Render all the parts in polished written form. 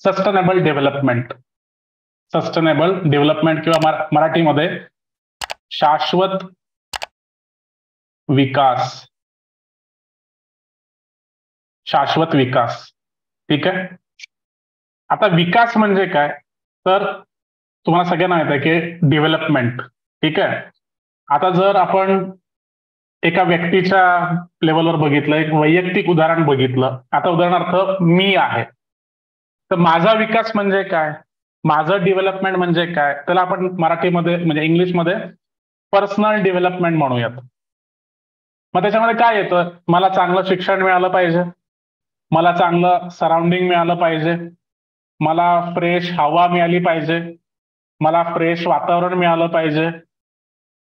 Sustainable development. Sustainable development किंवा मराठीमध्ये शाश्वत विकास. शाश्वत विकास. ठीक आहे. आता विकास म्हणजे काय, तर तुम्हाला सगळ्यांना माहिती आहे की डेव्हलपमेंट. ठीक आहे. आता जर आपण एका व्यक्तीच्या लेवलवर बघितलं, एक वैयक्तिक उदाहरण बघितलं. आता उदाहरणार्थ मी आहे, तर माझा विकास म्हणजे काय, माझं डेव्हलपमेंट म्हणजे काय, त्याला आपण मराठीमध्ये म्हणजे इंग्लिशमध्ये पर्सनल डेव्हलपमेंट म्हणूयात. मग त्याच्यामध्ये काय येतं, मला चांगलं शिक्षण मिळालं पाहिजे, मला चांगलं सराउंडिंग मिळालं पाहिजे, मला फ्रेश हवा मिळाली पाहिजे, मला फ्रेश वातावरण मिळालं पाहिजे.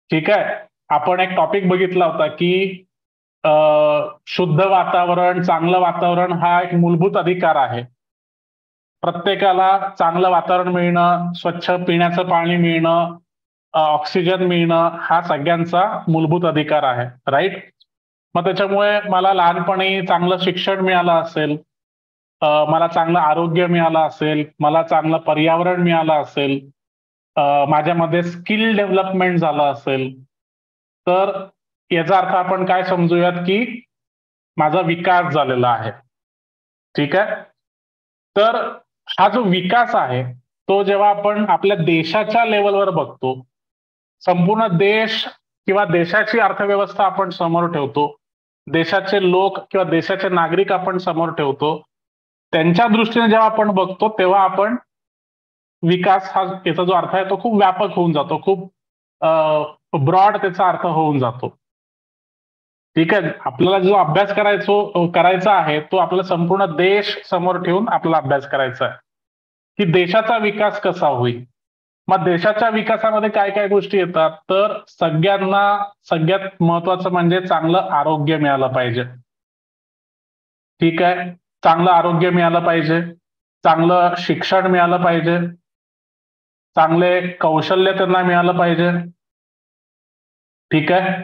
ठीक आहे. आपण एक टॉपिक बघितला होता की शुद्ध वातावरण, चांगलं वातावरण हा एक मूलभूत अधिकार आहे. प्रत्येकाला चांगलं वातावरण मिळणं, स्वच्छ पिण्याचं पाणी मिळणं, ऑक्सिजन मिळणं हा सगळ्यांचा मूलभूत अधिकार आहे. राईट. मग त्याच्यामुळे मला लहानपणी चांगलं शिक्षण मिळालं असेल, मला चांगलं आरोग्य मिळालं असेल, मला चांगलं पर्यावरण मिळालं असेल, माझ्यामध्ये स्किल डेव्हलपमेंट झालं असेल, तर याचा अर्थ आपण काय समजूयात की माझा विकास झालेला आहे. ठीक आहे. तर हा जो विकास आहे तो जेव्हा आपण आपल्या देशाच्या लेवलवर बघतो, संपूर्ण देश किंवा देशाची अर्थव्यवस्था आपण समोर ठेवतो, देशाचे लोक किंवा देशाचे नागरिक आपण समोर ठेवतो, त्यांच्या दृष्टीने जेव्हा आपण बघतो तेव्हा आपण विकास हा याचा जो अर्थ आहे तो खूप व्यापक होऊन जातो, खूप ब्रॉड त्याचा अर्थ होऊन जातो. ठीक आहे. आपल्याला जो अभ्यास करायचा आहे तो आपल्याला संपूर्ण देश समोर ठेवून आपल्याला अभ्यास करायचा आहे की देशाचा विकास कसा होईल. मग देशाच्या विकासामध्ये काय काय गोष्टी येतात, तर सगळ्यात महत्वाचं म्हणजे चांगलं आरोग्य मिळालं पाहिजे. ठीक आहे. चांगलं आरोग्य मिळालं पाहिजे, चांगलं शिक्षण मिळालं पाहिजे, चांगले कौशल्य त्यांना मिळालं पाहिजे. ठीक आहे.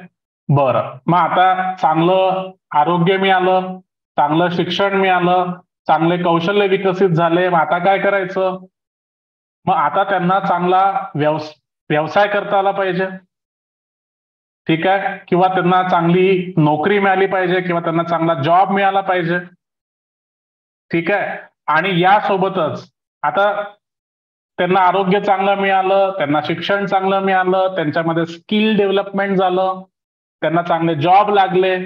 बरं. मग आता चांगलं आरोग्य मिळालं, चांगलं शिक्षण मिळालं, चांगले कौशल्य विकसित झाले, मग आता काय करायचं, मग आता त्यांना चांगला व्यवसाय करता आला पाहिजे. ठीक आहे. किंवा त्यांना चांगली नोकरी मिळाली पाहिजे किंवा त्यांना चांगला जॉब मिळाला पाहिजे. ठीक आहे. आणि यासोबतच आता त्यांना आरोग्य चांगलं मिळालं, त्यांना शिक्षण चांगलं मिळालं, त्यांच्यामध्ये स्किल डेव्हलपमेंट झालं, त्यांना चांगले जॉब लागले.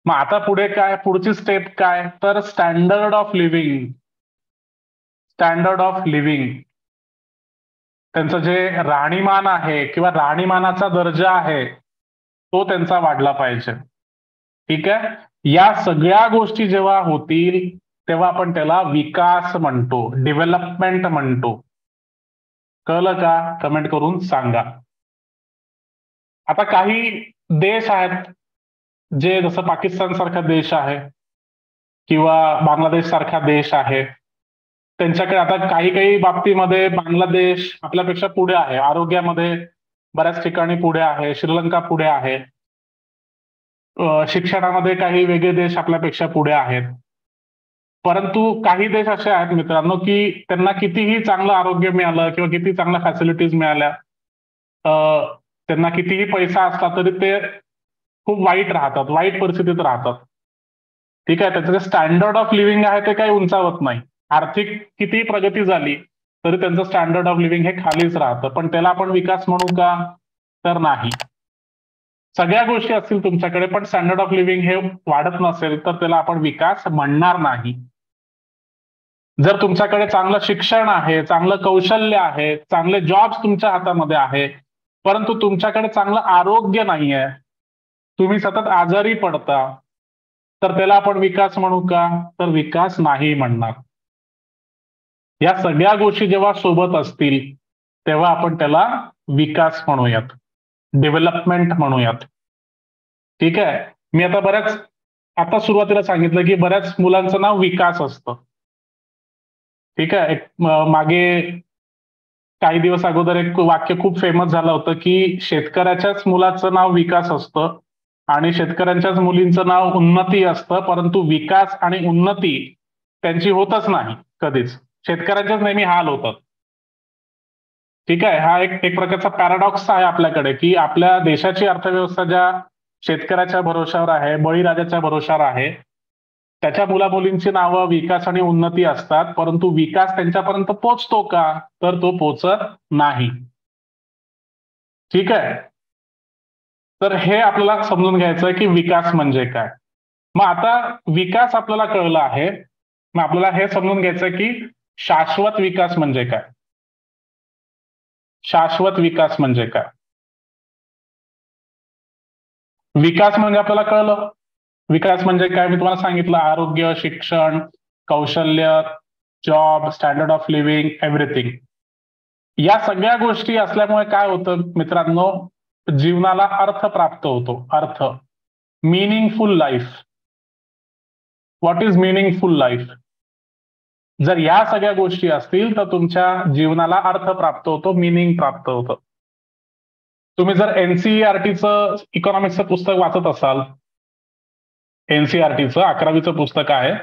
मग आता पुढे काय, पुढची स्टेप काय, तर standard of living. Standard of living, त्यांचं जे राहणीमान आहे किंवा राहणीमानाचा दर्जा आहे तो त्यांचा वाढला पाहिजे. ठीक आहे. या सगळ्या गोष्टी जेव्हा होतील तेव्हा आपण त्याला विकास म्हणतो, डेव्हलपमेंट म्हणतो. कळलं का? कमेंट करून सांगा. आता काही देश आहेत जे जसं पाकिस्तान सारखा देश आहे किंवा बांगलादेश सारखा देश आहे, त्यांच्याकडे आता काही बाबतीमध्ये बांगलादेश आपल्यापेक्षा पुढे आहे, आरोग्यामध्ये बऱ्याच ठिकाणी पुढे आहे, श्रीलंका पुढे आहे, शिक्षणामध्ये काही वेगळे देश आपल्यापेक्षा पुढे आहेत. परंतु काही देश असे आहेत मित्रांनो की त्यांना कितीही चांगलं आरोग्य मिळालं किंवा किती चांगल्या फॅसिलिटीज मिळाल्या, त्यांना कितीही पैसा असला तरी ते खूप वाईट राहतात, वाईट परिस्थितीत राहतात. ठीक आहे. त्याचं जे स्टँडर्ड ऑफ लिव्हिंग आहे ते काही उंचावत नाही. आर्थिक कितीही प्रगती झाली तरी त्यांचं स्टँडर्ड ऑफ लिव्हिंग हे खालीच राहतं. पण त्याला आपण विकास म्हणू का, तर नाही. सगळ्या गोष्टी असतील तुमच्याकडे पण स्टँडर्ड ऑफ लिव्हिंग हे वाढत नसेल तर त्याला आपण विकास म्हणणार नाही. जर तुमच्याकडे चांगलं शिक्षण आहे, चांगलं कौशल्य आहे, चांगले जॉब्स तुमच्या हातामध्ये आहे, परंतु तुमच्याकडे चांगलं आरोग्य नाहीये, तुम्ही सतत आजारी पडता, तर त्याला आपण विकास म्हणू का, तर विकास नाही म्हणणार. या सगळ्या गोष्टी जेव्हा सोबत असतील तेव्हा आपण त्याला विकास म्हणूयात, डेव्हलपमेंट म्हणूयात. ठीक आहे. मी आता सुरुवातीला सांगितलं की बऱ्याच मुलांचं नाव विकास असतं. ठीक आहे. मागे काही दिवस अगोदर एक वाक्य खूप फेमस झालं होतं की शेतकऱ्याच्याच मुलाचं नाव विकास असतं आणि शेतकऱ्यांच्याच मुलींचं नाव उन्नती असतं, परंतु विकास आणि उन्नती त्यांची होतच नाही कधीच. शेतकऱ्यांचेच नेहमी हाल होतात. ठीक आहे, हा एक प्रकारचा पॅराडॉक्स आहे आपल्याकडे, की आपल्या देशाची अर्थव्यवस्था ज्या शेतकऱ्याच्या भरोशावर आहे, बळीराजाच्या भरोशावर आहे, त्याच्या मुलामुलींची नावं विकास आणि उन्नती असतात, परंतु विकास त्यांच्यापर्यंत पोचतो का? तर तो पोचत नाही. ठीक आहे, तर हे आपल्याला समजून घ्यायचं आहे की विकास म्हणजे काय. मग आता विकास आपल्याला कळला आहे, मग आपल्याला हे समजून घ्यायचं की शाश्वत विकास म्हणजे काय. शाश्वत विकास म्हणजे काय? विकास म्हणजे आपल्याला कळलं, विकास म्हणजे काय मी तुम्हाला सांगितलं, आरोग्य, शिक्षण, कौशल्य, job, standard of living, everything. या सगळ्या गोष्टी असल्यामुळे काय होतं मित्रांनो, जीवनाला अर्थ प्राप्त होतो. अर्थ, meaningful life. What is meaningful life? जर या सगळ्या गोष्टी असतील तर तुमच्या जीवनाला अर्थ प्राप्त होतो, मिनिंग प्राप्त होतं. तुम्ही जर एनसीईआरटीचं इकॉनॉमिक्सचं पुस्तक वाचत असाल, एनसीईआरटीचं 11वीचं पुस्तक आहे,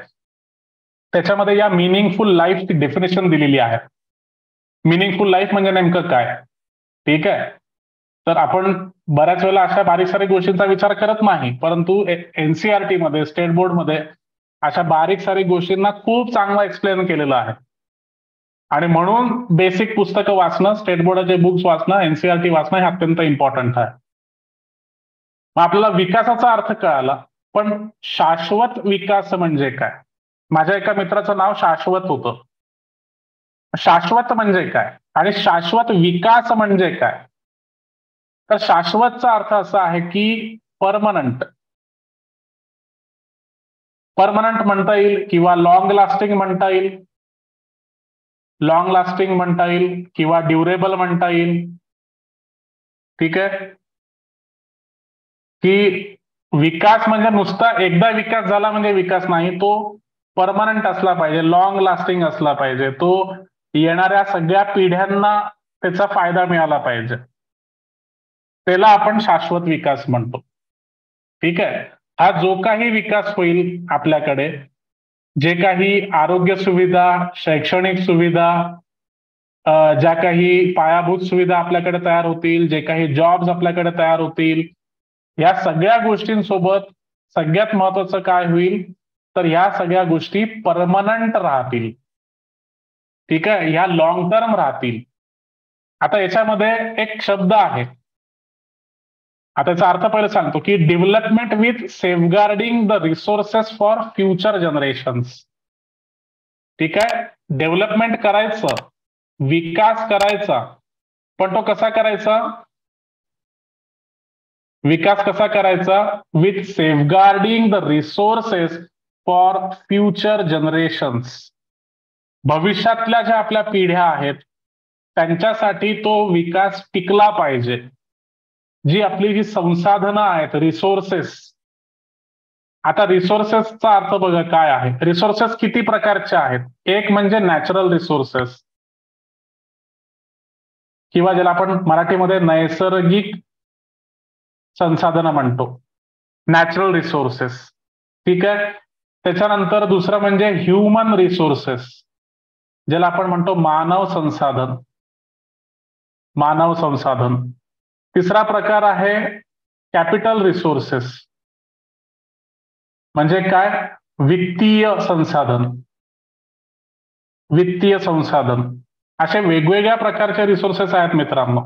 त्याच्यामध्ये या मिनिंगफुल लाईफची डेफिनेशन दिलेली आहे. मिनिंगफुल लाईफ म्हणजे नेमकं काय? ठीक आहे, तर आपण बऱ्याच वेळेला अशा बारीक सारीक गोष्टींचा विचार करत नाही, परंतु एनसीईआरटी मध्ये, स्टेट बोर्डमध्ये अशा बारीक सारीक गोष्टींना खूप चांगला एक्सप्लेन केलेलं आहे. आणि म्हणून बेसिक पुस्तकं वाचणं, स्टेट बोर्डाचे बुक्स वाचणं, एनसीईआरटी वाचणं हे अत्यंत इम्पॉर्टंट आहे. मग आपल्याला विकासाचा अर्थ कळाला, पण शाश्वत विकास म्हणजे काय? माझ्या एका मित्राचं नाव शाश्वत होतं. शाश्वत म्हणजे काय आणि शाश्वत विकास म्हणजे काय? तर शाश्वतचा अर्थ असा आहे की परमनंट. परमनंट म्हणता येईल किंवा लॉंग लास्टिंग म्हणता येईल, लॉंग लास्टिंग म्हणता येईल किंवा ड्युरेबल म्हणता येईल. ठीक आहे, की विकास म्हणजे नुसता एकदा विकास झाला म्हणजे विकास नाही, तो परमनंट असला पाहिजे, लॉंग लास्टिंग असला पाहिजे, तो येणाऱ्या सगळ्या पिढ्यांना त्याचा फायदा मिळाला पाहिजे. त्याला आपण शाश्वत विकास म्हणतो. ठीक आहे, हा जो काही विकास होईल आपल्याकडे, जे काही आरोग्य सुविधा, शैक्षणिक सुविधा, ज्या काही पायाभूत सुविधा आपल्याकडे तयार होतील, जे काही जॉब्स आपल्याकडे तयार होतील, या सगळ्या गोष्टींसोबत सगळ्यात महत्वाचं काय होईल, तर ह्या सगळ्या गोष्टी परमनंट राहतील. ठीक आहे, ह्या लॉंग टर्म राहतील. आता याच्यामध्ये एक शब्द आहे, आता याचा अर्थ पहिले सांगतो की development with safeguarding the resources for future generations. ठीक आहे, डेव्हलपमेंट करायचं, विकास करायचा, पण तो कसा करायचा? विकास कसा करायचा? With safeguarding the resources for future generations. भविष्यातल्या ज्या आपल्या पिढ्या आहेत त्यांच्यासाठी तो विकास टिकला पाहिजे. जी आपली जी संसाधनं आहेत, रिसोर्सेस. आता रिसोर्सेसचा अर्थ बघा काय आहे. रिसोर्सेस किती प्रकारचे आहेत? एक म्हणजे नॅचरल रिसोर्सेस किंवा ज्याला आपण मराठीमध्ये नैसर्गिक संसाधनं म्हणतो, नॅचरल रिसोर्सेस. ठीक आहे, त्याच्यानंतर दुसरं म्हणजे ह्युमन रिसोर्सेस, ज्याला आपण म्हणतो मानव संसाधन. मानव संसाधन. तिसरा प्रकार आहे कॅपिटल रिसोर्सेस, म्हणजे काय? वित्तीय संसाधन. वित्तीय संसाधन. असे वेगवेगळ्या प्रकारचे रिसोर्सेस आहेत मित्रांनो.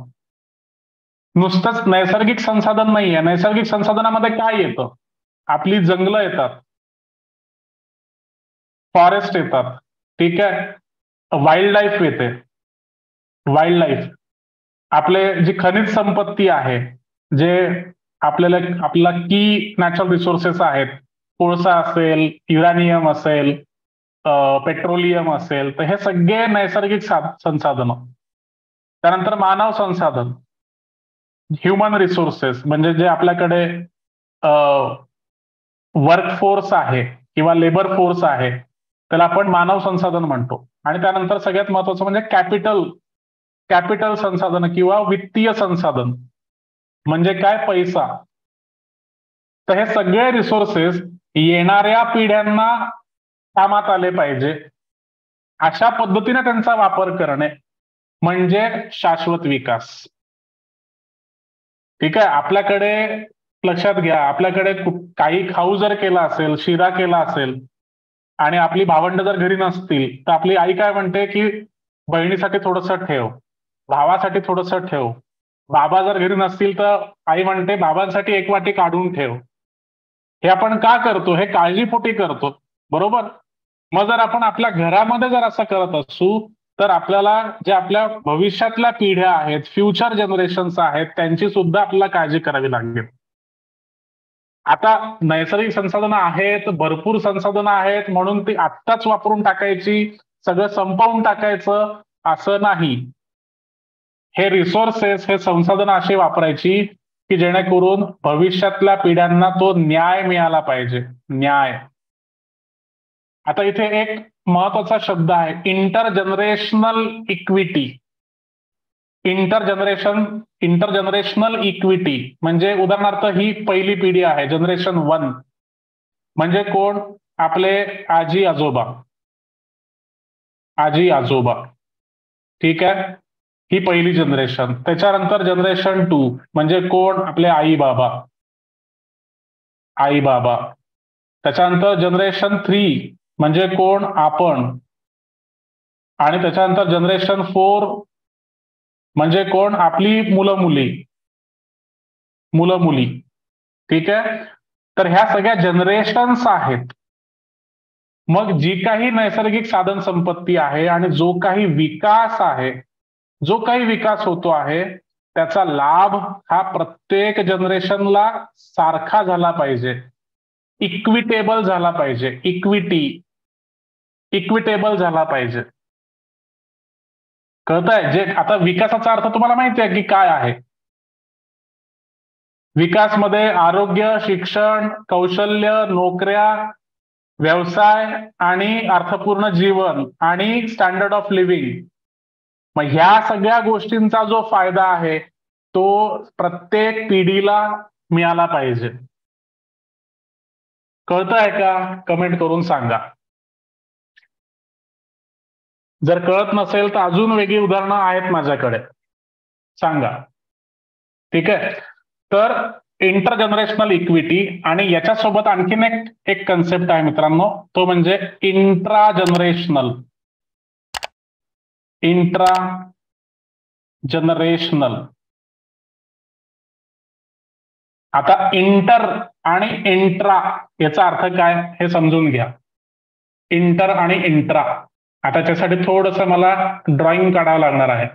नुसतंच नैसर्गिक संसाधन नाहीये. नैसर्गिक संसाधनामध्ये काय येतं? आपली जंगलं येतात, फॉरेस्ट येतात. ठीक आहे, वाईल्ड लाईफ येते. वाईल्ड लाईफ, आपले जी खनिज संपत्ती आहे, जे आपल्याला की नॅचरल रिसोर्सेस आहेत, कोळसा असेल, युरॅनियम असेल, पेट्रोलियम असेल, तर हे सगळे नैसर्गिक संसाधन. त्यानंतर मानव संसाधन, ह्युमन रिसोर्सेस, म्हणजे जे आपल्याकडे वर्कफोर्स आहे किंवा लेबर फोर्स आहे, त्याला आपण मानव संसाधन म्हणतो. आणि त्यानंतर सगळ्यात महत्वाचं म्हणजे कॅपिटल संसाधन किंवा वित्तीय संसाधन, म्हणजे काय? पैसा. तर हे सगळे रिसोर्सेस येणाऱ्या पिढ्यांना कामात आले पाहिजे. अशा पद्धतीने त्यांचा वापर करणे म्हणजे शाश्वत विकास. ठीक आहे. आपल्याकडे लक्षात घ्या, आपल्याकडे काही खाऊ जर केला असेल, शिरा केला असेल आणि आपली भावंड जर घरी नसतील, तर आपली आई काय म्हणते की बहिणीसाठी थोडंसं ठेव, भावासाठी थोडंसं ठेव. बाबा जर घरी नसतील तर आई म्हणते बाबांसाठी एक वाटी काढून ठेव. हे आपण का करतो? हे काळजीपोटी करतो, बरोबर. मग जर आपण आपल्या घरामध्ये जर असं करत असू तर आपल्याला जे आपल्या भविष्यातल्या पिढ्या आहेत, फ्युचर जनरेशन्स आहेत, त्यांची सुद्धा आपल्याला काळजी करावी लागेल. आता नैसर्गिक संसाधनं आहेत, भरपूर संसाधनं आहेत, म्हणून ती आत्ताच वापरून टाकायची, सगळं संपवून टाकायचं असं नाही. हे रिसोर्सेस, हे संसाधनं अशी वापरायची की जेणेकरून भविष्यातल्या पिढ्यांना तो न्याय मिळाला पाहिजे. न्याय. आता इथे एक महत्वाचा शब्द आहे, इंटरजनरेशनल इक्विटी. इंटरजनरेशनल इक्विटी म्हणजे उदाहरणार्थ ही पहिली पिढी आहे, जनरेशन 1. म्हणजे कोण? आपले आजी आजोबा. आजी आजोबा, ठीक आहे. ही पहिली जनरेशन. त्याच्यानंतर जनरेशन 2 म्हणजे कोण? आपले आई बाबा. आई बाबा. त्याच्यानंतर जनरेशन 3 म्हणजे कोण? आपण. आणि त्याच्यानंतर जनरेशन 4 म्हणजे कोण? आपली मुलं मुली. ठीक आहे. तर ह्या सगळ्या जनरेशन्स आहेत. मग जी काही नैसर्गिक साधन संपत्ती आहे आणि जो काही विकास आहे, जो काही विकास होतो आहे, त्याचा लाभ हा प्रत्येक जनरेशनला सारखा झाला पाहिजे, इक्विटेबल झाला पाहिजे. इक्विटेबल झाला पाहिजे. कळतंय? जे आता विकासाचा अर्थ तुम्हाला माहिती आहे की काय आहे. विकासमध्ये आरोग्य, शिक्षण, कौशल्य, नोकऱ्या, व्यवसाय आणि अर्थपूर्ण जीवन आणि स्टँडर्ड ऑफ लिव्हिंग. मग ह्या सगळ्या गोष्टींचा जो फायदा आहे तो प्रत्येक पिढीला मिळाला पाहिजे. कळतंय का? कमेंट करून सांगा. जर कळत नसेल तर अजून वेगळी उदाहरणं आहेत माझ्याकडे, सांगा. ठीक आहे. तर इंटरजनरेशनल इक्विटी आणि याच्यासोबत आणखीन एक कन्सेप्ट आहे मित्रांनो, तो म्हणजे इंट्रा जनरेशनल. आता इंटर आणि इंट्रा याचा अर्थ काय हे समजून घ्या. इंटर आणि इंट्रा. आता त्यासाठी थोडंसं मला ड्रॉइंग काढावं लागणार आहे.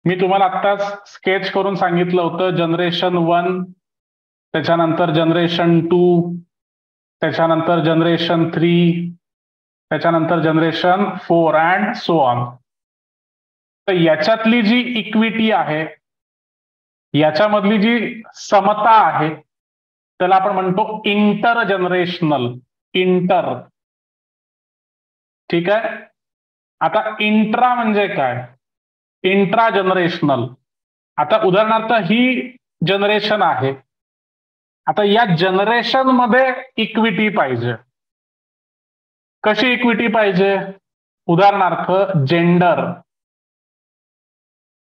मी तुम्हाला आत्ताच स्केच करून सांगितलं होतं, जनरेशन 1, त्याच्यानंतर जनरेशन 2, त्याच्यानंतर जनरेशन 3, त्याच्यानंतर जनरेशन 4 अँड सो ऑन. तर याच्यातली जी इक्विटी आहे, याच्यामधली जी समता आहे, त्याला आपण म्हणतो इंटरजनरेशनल. इंटर. ठीक आहे. आता इंट्रा म्हणजे काय? Intra generational. आता उदाहरणार्थ ही जनरेशन आहे. आता या जनरेशन मध्ये इक्विटी पाहिजे. कशी इक्विटी पाहिजे? उदाहरणार्थ जेंडर.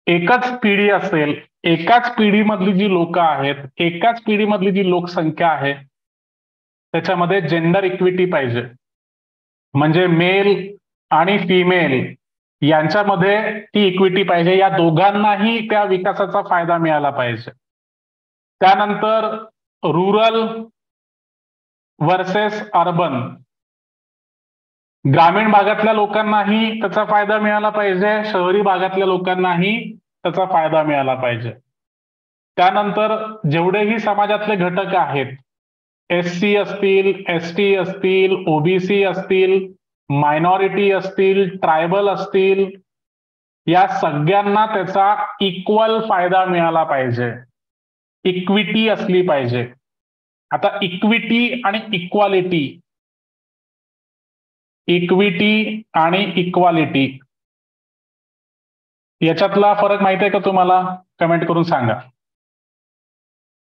एकच पिढी असेल, एकाच पिढीमधली जी लोक आहेत, एकाच पिढीमधली जी लोकसंख्या आहे, त्याच्यामध्ये जेंडर इक्विटी पाहिजे. म्हणजे मेल आणि फिमेल यांच्यामध्ये ती इक्विटी पाहिजे. या दोघांनाही त्या विकासाचा फायदा मिळाला पाहिजे. त्यानंतर रुरल वर्सेस अर्बन. ग्रामीण भागातल्या लोकांनाही त्याचा फायदा मिळाला पाहिजे, शहरी भागातल्या लोकांनाही त्याचा फायदा मिळाला पाहिजे. त्यानंतर जेवढेही समाजातले घटक आहेत, SC असतील, ST असतील, OBC असतील, मायनॉरिटी असतील, ट्रायबल असतील, या सगळ्यांना त्याचा इक्वल फायदा मिळाला पाहिजे. इक्विटी असली पाहिजे. आता इक्विटी आणि इक्वालिटी, याच्यातला फरक माहिती आहे का तुम्हाला? कमेंट करून सांगा.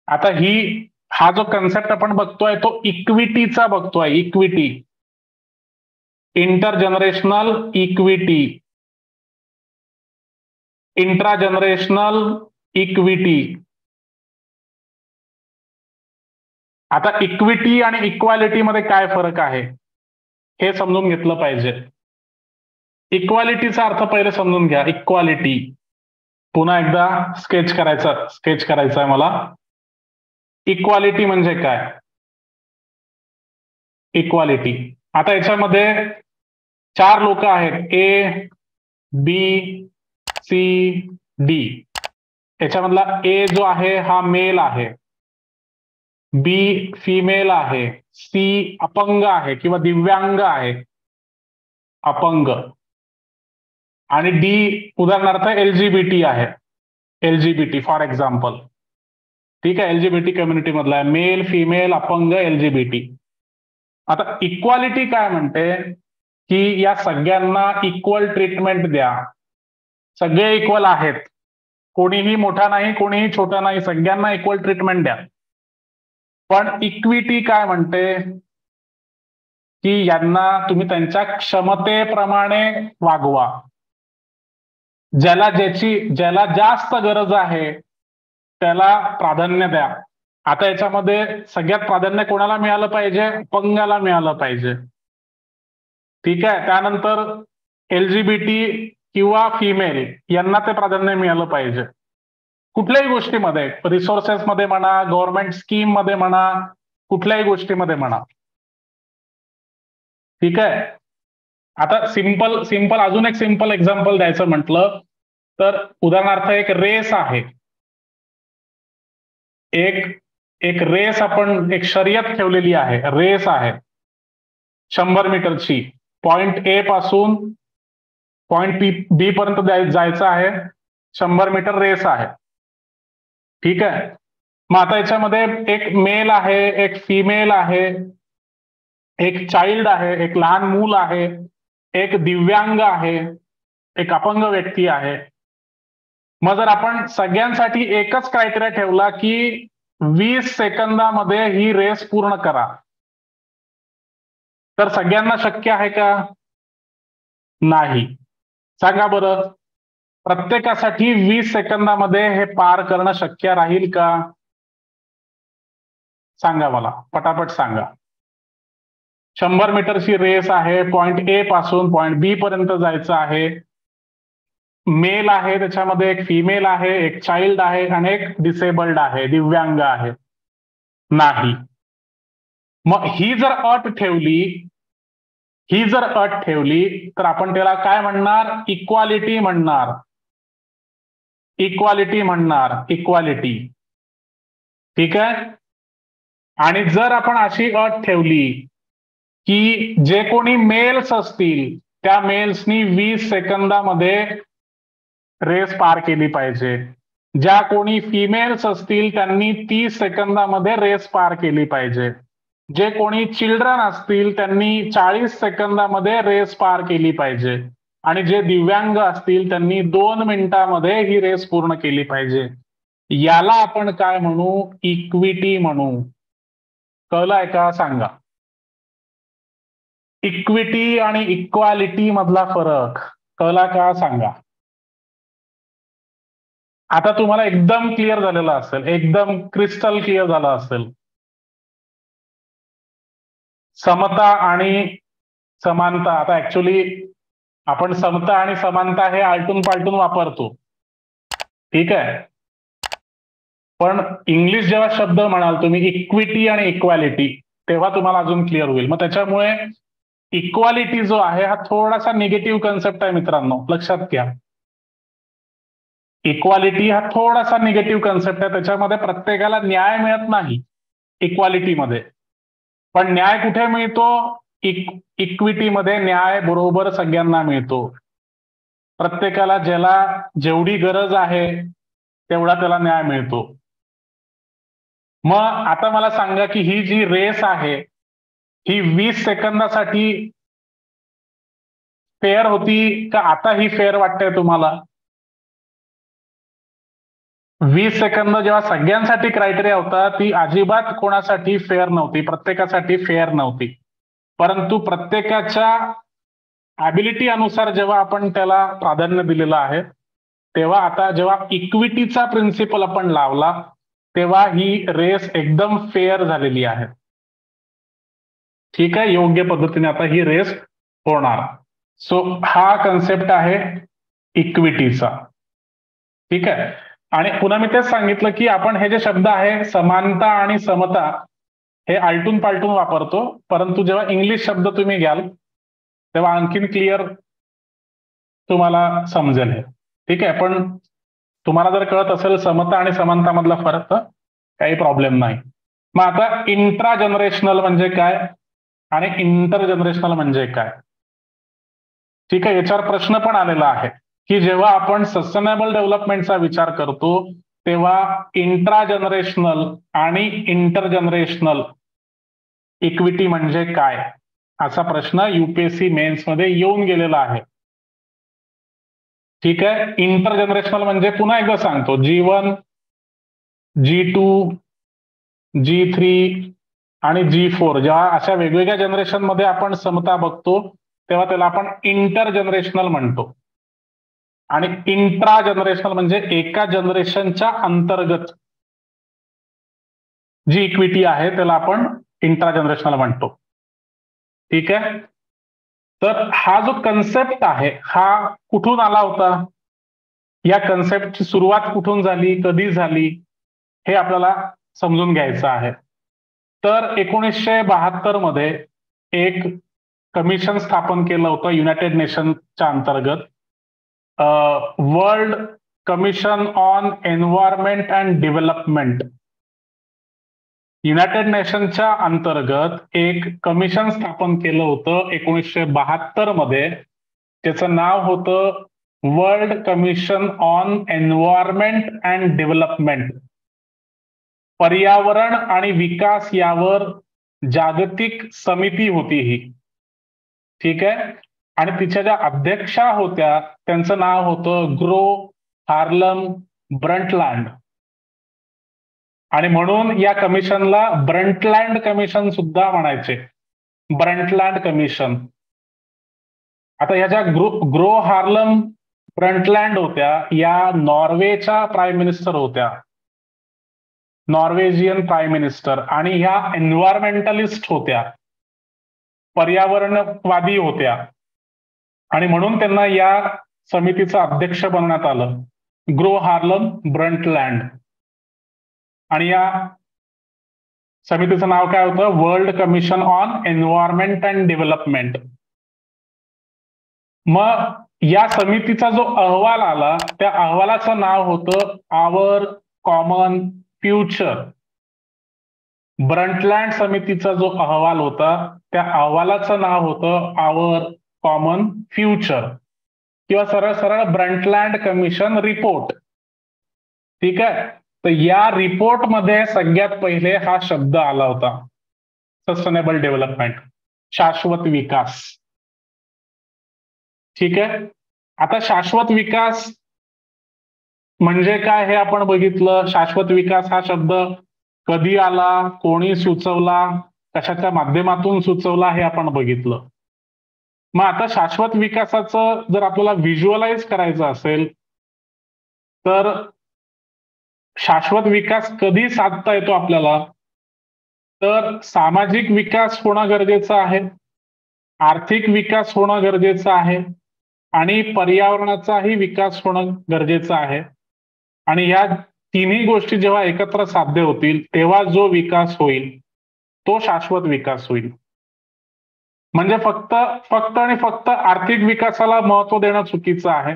आता हा जो कन्सेप्ट आपण बघतोय तो इक्विटीचा बघतोय. Equity intergenerational equity, intragenerational equity. आता इक्विटी आणि इक्वालिटी मध्ये काय फरक आहे हे समजून घेतलं पाहिजे. इक्वालिटीचा अर्थ पहिले समजून घ्या. इक्वालिटी पुन्हा एकदा स्केच करायचा आहे मला. इक्वालिटी म्हणजे काय? इक्वालिटी, आता याच्यामध्ये 4 लोक आहेत, ए बी सी डी. याच्यामधला ए जो आहे हा मेल आहे, बी फिमेल आहे, सी अपंग आहे किंवा दिव्यांग आहे, अपंग, आणि डी उदाहरणार्थ एलजीबीटी आहे, एलजीबीटी फॉर एक्झाम्पल. ठीक आहे, एलजीबीटी कम्युनिटी मधला आहे, मेल फिमेल अपंग एलजीबीटी. आता इक्वालिटी काय म्हणते की या सगळ्यांना इक्वल ट्रीटमेंट द्या, सगळे इक्वल आहेत, कोणीही मोठा नाही कोणीही छोटा नाही, सगळ्यांना इक्वल ट्रीटमेंट द्या. पण इक्विटी काय म्हणते की यांना तुम्ही त्यांच्या क्षमतेप्रमाणे वागवा, ज्याला जास्त गरज आहे त्याला प्राधान्य द्या. आता याच्यामध्ये सगळ्यात प्राधान्य कोणाला मिळालं पाहिजे? अपंगाला मिळालं पाहिजे. ठीक आहे, त्यानंतर एलजीबीटी किंवा फिमेल यांना ते प्राधान्य मिळालं पाहिजे. कुठल्याही गोष्टीमध्ये, रिसोर्सेस मध्ये म्हणा, गव्हर्नमेंट स्कीम मध्ये म्हणा, कुठल्याही गोष्टीमध्ये म्हणा. ठीक आहे, आता सिंपल अजून एक सिंपल एक्झाम्पल द्यायचं म्हटलं तर उदाहरणार्थ एक रेस आहे, एक रेस, आपण एक शर्यत ठेवलेली आहे, रेस आहे 100 मीटरची, पॉइंट ए पासून पॉइंट बी पर्यंत जायचं आहे, 100 मीटर रेस आहे. ठीक आहे, मग आता याच्यामध्ये एक मेल आहे, एक फिमेल आहे, एक चाइल्ड आहे, एक लहान मूल आहे, एक दिव्यांग आहे, एक अपंग व्यक्ती आहे. मग जर आपण सगळ्यांसाठी एकच क्रायटेरिया ठेवला की 20 सेकंदामध्ये ही रेस पूर्ण करा, तर सगळ्यांना शक्य आहे का? नाही. सांगा बरं, प्रत्येकासाठी 20 सेकंदामध्ये हे पार करणं शक्य राहील का? सांगा मला, पटापट सांगा. 100 मीटरची रेस आहे, पॉइंट ए पासून पॉइंट बी पर्यंत जायचं आहे, मेल आहे, त्याच्यामध्ये एक फिमेल आहे, एक चाइल्ड आहे आणि एक डिसेबल्ड आहे, दिव्यांग आहे. नाही. मग ही जर अट ठेवली तर आपण त्याला काय म्हणणार? इक्वालिटी म्हणणार. इक्वालिटी. ठीक आहे, आणि जर आपण अशी अट ठेवली की जे कोणी मेल्स असतील त्या मेल्सनी 20 सेकंदामध्ये रेस पार केली पाहिजे, ज्या कोणी फिमेल्स असतील त्यांनी 30 सेकंदामध्ये रेस पार केली पाहिजे, जे कोणी चिल्ड्रन असतील त्यांनी 40 सेकंदामध्ये रेस पार केली पाहिजे, आणि जे दिव्यांग असतील त्यांनी 2 मिनिटांमध्ये ही रेस पूर्ण केली पाहिजे. याला आपण काय म्हणू? इक्विटी म्हणू. कळलंय का? सांगा. इक्विटी आणि इक्वालिटी मधला फरक कळला का? सांगा. आता तुम्हाला एकदम क्लिअर झालेलं असेल, एकदम क्रिस्टल क्लिअर झालं असेल. समता आणि समानता, आता ऍक्च्युली आपण समता आणि समानता हे आलटून पालटून वापरतो. ठीक आहे, पण इंग्लिश जेव्हा शब्द म्हणाल तुम्ही इक्विटी आणि इक्वालिटी, तेव्हा तुम्हाला अजून क्लिअर होईल. मग त्याच्यामुळे इक्वालिटी जो आहे हा थोडासा निगेटिव्ह कन्सेप्ट आहे मित्रांनो, लक्षात घ्या. इक्वालिटी हा थोडासा निगेटिव्ह कन्सेप्ट आहे, त्याच्यामध्ये प्रत्येकाला न्याय मिळत नाही इक्वालिटीमध्ये. पण न्याय कुठे मिळतो? इक्विटीमध्ये न्याय बरोबर सगळ्यांना मिळतो. प्रत्येकाला ज्याला जेवढी गरज आहे तेवढा त्याला न्याय मिळतो. मग आता मला सांगा की ही जी रेस आहे ही 20 सेकंदासाठी फेअर होती का आता ही फेअर वाटते तुम्हाला? 20 सेकंद जेव्हा सगळ्यांसाठी क्रायटेरिया होता ती अजिबात कोणासाठी फेअर नव्हती, प्रत्येकासाठी फेअर नव्हती. परंतु प्रत्येकाच्या ॲबिलिटी अनुसार जेव्हा आपण त्याला प्राधान्य दिलेलं आहे, तेव्हा आता जेव्हा इक्विटीचा प्रिन्सिपल आपण लावला तेव्हा ही रेस एकदम फेअर झालेली आहे. ठीक आहे, योग्य पद्धतीने आता ही रेस होणार. सो हा कन्सेप्ट आहे इक्विटीचा. ठीक आहे, आणि पुन्हा मी तेच सांगितलं की आपण हे जे शब्द आहे समानता आणि समता हे आलटून पालटून वापरतो, परंतु जेव्हा इंग्लिश शब्द तुम्ही घ्याल तेव्हा आणखीन क्लिअर तुम्हाला समजेल हे. ठीक आहे, पण तुम्हाला जर कळत असेल समता आणि समानता मधला फरक तर काही प्रॉब्लेम नाही. मग आता इंट्रा जनरेशनल म्हणजे काय आणि इंटर जनरेशनल म्हणजे काय? ठीक आहे, याच्यावर प्रश्न पण आलेला आहे की जेव्हा आपण सस्टेनेबल डेव्हलपमेंटचा विचार करतो तेव्हा इंट्रा जनरेशनल आणि इंटर जनरेशनल इक्विटी म्हणजे काय, असा प्रश्न युपीएससी मेन्स मध्ये येऊन गेलेला आहे. ठीक आहे, इंटर जनरेशनल म्हणजे पुन्हा एकदा सांगतो G1, G2, G3 आणि G4 जेव्हा अशा वेगवेगळ्या जनरेशन मध्ये आपण समता बघतो तेव्हा त्याला आपण इंटर जनरेशनल म्हणतो. आणि इंट्रा जनरेशनल म्हणजे एका जनरेशनच्या अंतर्गत जी इक्विटी आहे त्याला आपण इंट्रा जनरेशनल म्हणतो. ठीक आहे, तर हा जो कन्सेप्ट आहे हा कुठून आला होता, या कन्सेप्टची सुरुवात कुठून झाली, कधी झाली, हे आपल्याला समजून घ्यायचं आहे. तर 1972 मध्ये एक कमिशन स्थापन केलं होतं युनायटेड नेशनच्या अंतर्गत, World Commission on Environment and Development. United नेशनच्या अंतर्गत एक कमिशन स्थापन केलं होतं 1972 मध्ये. त्याचं नाव होतं world Commission on Environment and development. पर्यावरण आणि विकास यावर जागतिक समिती होती ही. ठीक आहे, आणि तिच्या ज्या अध्यक्षा होत्या त्यांचं नाव होतं ग्रो हार्लम ब्रंटलँड. आणि म्हणून या कमिशनला ब्रंटलँड कमिशन सुद्धा म्हणायचे, ब्रंटलँड कमिशन. आता ह्या ज्या ग्रो हार्लम ब्रंटलँड होत्या या नॉर्वेच्या प्राईम मिनिस्टर होत्या, नॉर्वेजियन प्राईम मिनिस्टर, आणि ह्या एन्व्हायरमेंटलिस्ट होत्या, पर्यावरणवादी होत्या. आणि म्हणून त्यांना या समितीचं अध्यक्ष बनवण्यात आलं, ग्रो हार्लम ब्रंटलँड. आणि या समितीचं नाव काय होतं, world Commission on Environment and development. मग या समितीचा जो अहवाल आला त्या अहवालाचं नाव होतं आवर कॉमन फ्युचर. ब्रंटलँड समितीचा जो अहवाल होता त्या अहवालाचं नाव होतं आवर कॉमन फ्युचर, किंवा सरळ सरळ ब्रंटलँड कमिशन रिपोर्ट. ठीक आहे, तर या रिपोर्ट मध्ये सगळ्यात पहिले हा शब्द आला होता, सस्टेनेबल डेव्हलपमेंट, शाश्वत विकास. ठीक आहे, आता शाश्वत विकास म्हणजे काय हे आपण बघितलं. शाश्वत विकास हा शब्द कधी आला, कोणी सुचवला, कशाच्या माध्यमातून सुचवला हे आपण बघितलं. मग आता शाश्वत विकासाचं जर आपल्याला व्हिज्युअलाइज करायचं असेल तर शाश्वत विकास कधी साधता येतो आपल्याला, तर सामाजिक विकास होणं गरजेचं आहे, आर्थिक विकास होणं गरजेचं आहे, आणि पर्यावरणाचाही विकास होणं गरजेचं आहे. आणि ह्या तिन्ही गोष्टी जेव्हा एकत्र साध्य होतील तेव्हा जो विकास होईल तो शाश्वत विकास होईल. म्हणजे फक्त आणि फक्त आर्थिक विकासाला महत्व देणं चुकीचं आहे,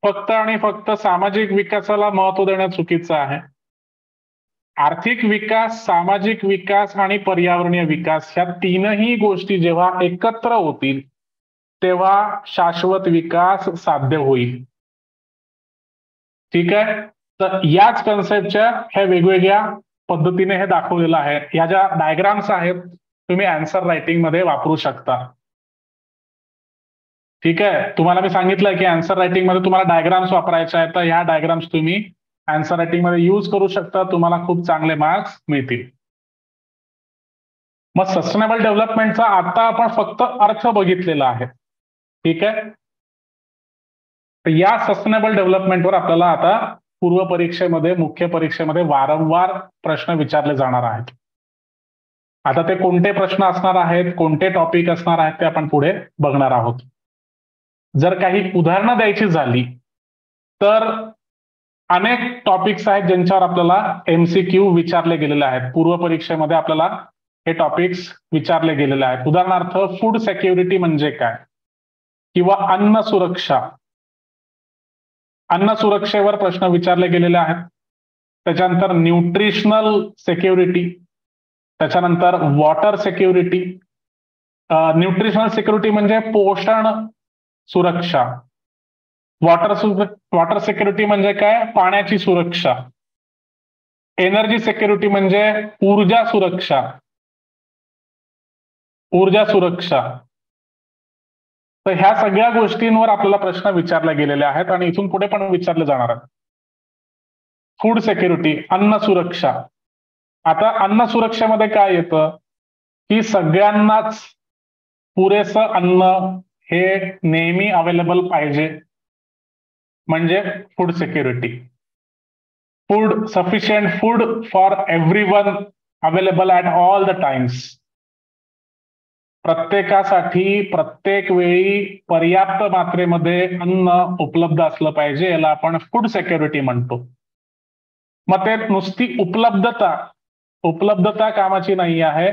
फक्त आणि फक्त सामाजिक विकासाला महत्व देणं चुकीचं आहे. आर्थिक विकास, सामाजिक विकास आणि पर्यावरणीय विकास ह्या तीनही गोष्टी जेव्हा एकत्र होतील तेव्हा शाश्वत विकास साध्य होईल. ठीक आहे, तर याच कन्सेप्टच्या ह्या वेगवेगळ्या पद्धतीने हे दाखवलेलं आहे. ह्या ज्या डायग्राम्स आहेत तुम्ही आन्सर रायटिंग मध्ये वापरू शकता. ठीक आहे, तुम्हाला मी सांगितलं की आन्सर रायटिंग मध्ये तुम्हाला डायग्राम्स वापरायचे आहेत, तर ह्या डायग्राम्स तुम्ही आन्सर रायटिंग मध्ये यूज करू शकता, तुम्हाला खूप चांगले मार्क्स मिळतील. मग सस्टेनेबल डेव्हलपमेंटचा आता आपण फक्त अर्थ बघितलेला आहे. ठीक आहे. तर या सस्टेनेबल डेव्हलपमेंटवर आपल्याला आता पूर्व परीक्षेमध्ये, मुख्य परीक्षेमध्ये वारंवार प्रश्न विचारले जाणार आहेत. आता ते कोणते प्रश्न असणार आहेत, कोणते टॉपिक असणार आहेत ते आपण पुढे बघणार आहोत. जर काही उदाहरणं द्यायची झाली तर अनेक टॉपिक्स आहेत ज्यांच्यावर आपल्याला MCQ विचारले गेलेले आहेत. पूर्व परीक्षेमध्ये आपल्याला हे टॉपिक्स विचारले गेलेले आहेत. उदाहरणार्थ फूड सिक्युरिटी म्हणजे काय, किंवा अन्न सुरक्षा. अन्न सुरक्षेवर प्रश्न विचारले गेलेले आहेत. त्याच्यानंतर न्यूट्रिशनल सिक्युरिटी, त्याच्यानंतर वॉटर सिक्युरिटी. न्यूट्रिशनल सिक्युरिटी म्हणजे पोषण सुरक्षा. वॉटर सिक्युरिटी म्हणजे काय, पाण्याची सुरक्षा. एनर्जी सिक्युरिटी म्हणजे ऊर्जा सुरक्षा. ऊर्जा सुरक्षा. तर ह्या सगळ्या गोष्टींवर आपल्याला प्रश्न विचारले गेलेले आहेत आणि इथून पुढे पण विचारले जाणार आहेत. फूड सिक्युरिटी, अन्न सुरक्षा. आता अन्न सुरक्षेमध्ये काय येतं की सगळ्यांनाच पुरेसं अन्न हे नेहमी अवेलेबल पाहिजे, म्हणजे food security. Food, sufficient food for everyone available at all the times. प्रत्येकासाठी प्रत्येक वेळी पर्याप्त मात्रेमध्ये अन्न उपलब्ध असलं पाहिजे, याला आपण फूड सिक्युरिटी म्हणतो. मग ते नुसती उपलब्धता कामाची नाही आहे.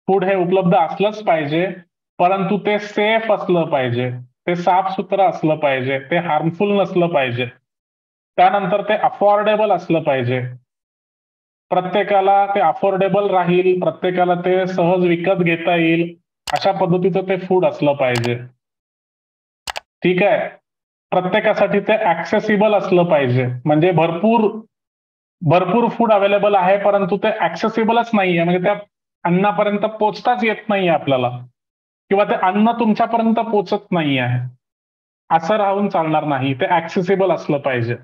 फूड हे उपलब्ध असलंच पाहिजे, परंतु ते सेफ असलं पाहिजे, ते साफसुथरं असलं पाहिजे, ते हार्मफुल नसलं पाहिजे. त्यानंतर ते अफोर्डेबल असलं पाहिजे. प्रत्येकाला ते अफोर्डेबल राहील, प्रत्येकाला ते सहज विकत घेता येईल अशा पद्धतीचं ते फूड असलं पाहिजे. ठीक आहे. प्रत्येकासाठी ते ऍक्सेसिबल असलं पाहिजे, म्हणजे भरपूर फूड अवेलेबल आहे परंतु ते ऍक्सेसिबलच नाहीये, म्हणजे त्या अन्नापर्यंत पोचताच येत नाहीये आपल्याला, किंवा ते अन्न तुमच्यापर्यंत पोचत नाही आहे, असं राहून चालणार नाही. ते ऍक्सेसिबल असलं पाहिजे,